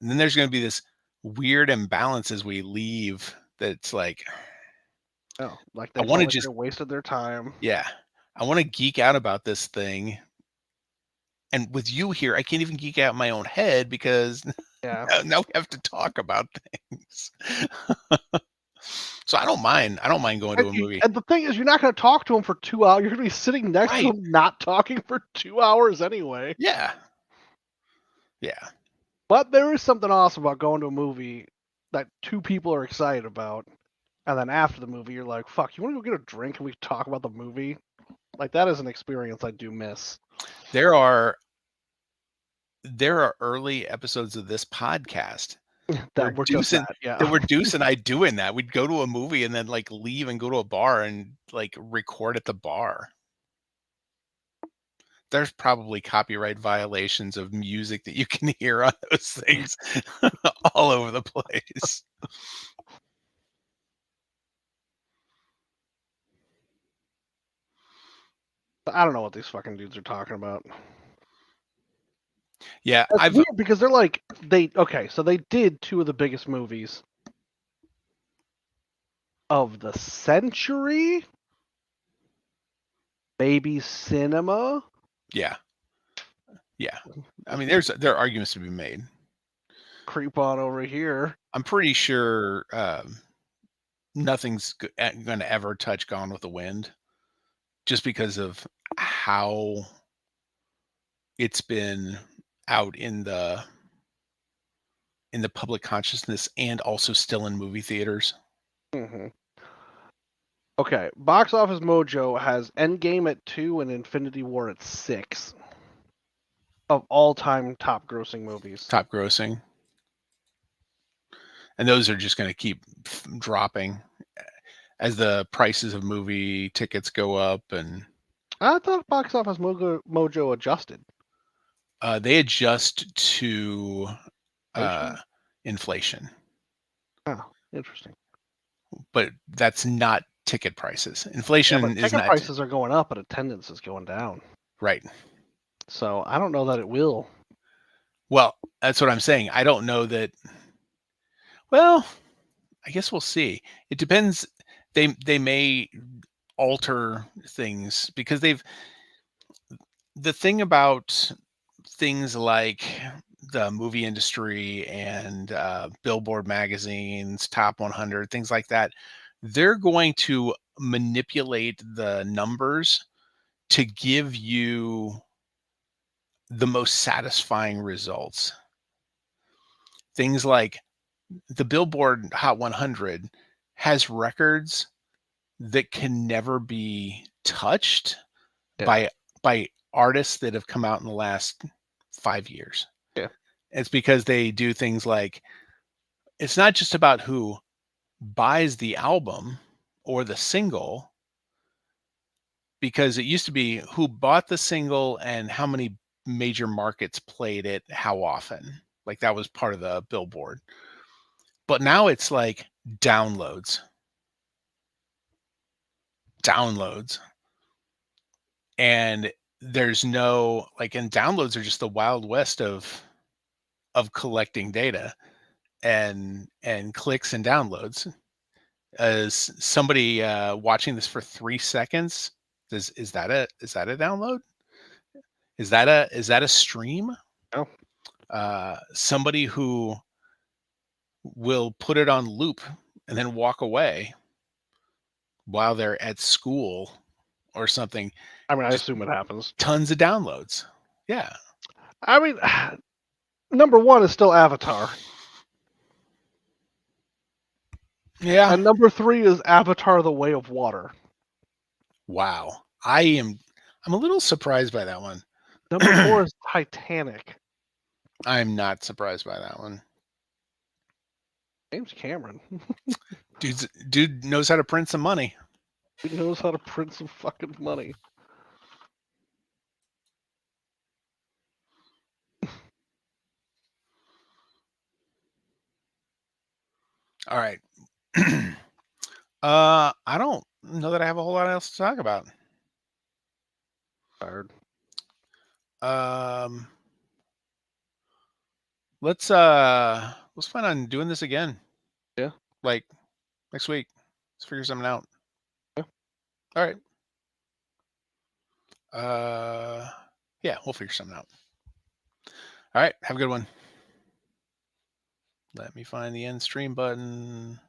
and then there's gonna be this weird imbalance as we leave that's like, Oh, like I they felt wanna like just they wasted their time. yeah, I wanna geek out about this thing, and with you here, I can't even geek out in my own head because Yeah. now we have to talk about things. So I don't mind going to a movie. And the thing is, you're not gonna talk to him for 2 hours. You're gonna be sitting next to Right. him, not talking for 2 hours anyway. Yeah. Yeah. But there is something awesome about going to a movie that 2 people are excited about, and then after the movie, you're like, "Fuck, you wanna go get a drink and we talk about the movie?" Like, that is an experience I do miss. There are there are early episodes of this podcast where That we're just that, yeah. Deuce and I doing that. We'd go to a movie and then, like, leave and go to a bar and, like, record at the bar. There's probably copyright violations of music that you can hear on those things all over the place. I don't know what these fucking dudes are talking about. Yeah, That's I've weird because they're like okay, so they did 2 of the biggest movies of the century? Maybe cinema? yeah, yeah. I mean, there are arguments to be made. Creep on over here. I'm pretty sure, nothing's gonna ever touch Gone with the Wind just because of how it's been out in the public consciousness and also still in movie theaters. Mhm. Okay, Box Office Mojo has Endgame at 2 and Infinity War at 6 of all-time top grossing movies. Top grossing, and those are just gonna keep dropping as the prices of movie tickets go up, and I thought Box Office Mojo adjusted. they adjust to, uh, Inflation? inflation, Oh, interesting. but that's not ticket prices. Yeah, but Inflation is ticket not prices are going up, but attendance is going down. right. So I don't know that it will. Well, that's what I'm saying. I don't know that well, I guess we'll see. It depends. They may alter things because the thing about things like the movie industry and Billboard magazines, Top 100, things like that, they're going to manipulate the numbers to give you the most satisfying results. Things like the Billboard Hot 100 has records that can never be touched Yeah. by by artists that have come out in the last 5 years. Yeah. It's because they do things like it's not just about who buys the album or the single, because it used to be who bought the single and how many major markets played it, how often. Like that was part of the Billboard. But now it's like downloads, downloads. And there's no like and downloads are just the wild west of collecting data and clicks and downloads. As somebody watching this for 3 seconds, is that a download? Is that a stream? Oh, Somebody who will put it on loop and then walk away while they're at school or something, I mean, I just assume it happens. tons of downloads. Yeah. I mean, number one is still Avatar, Yeah. and number three is Avatar: The Way of Water. Wow. I'm a little surprised by that one. Number 4 is Titanic. I'm not surprised by that one. James Cameron. Dude knows how to print some money. He knows how to print some fucking money. All right. I don't know that I have a whole lot else to talk about. Tired. Um, let's plan on doing this again. Yeah. Like next week. Let's figure something out. Yeah. All right. Yeah, we'll figure something out. All right. Have a good one. Let me find the end stream button.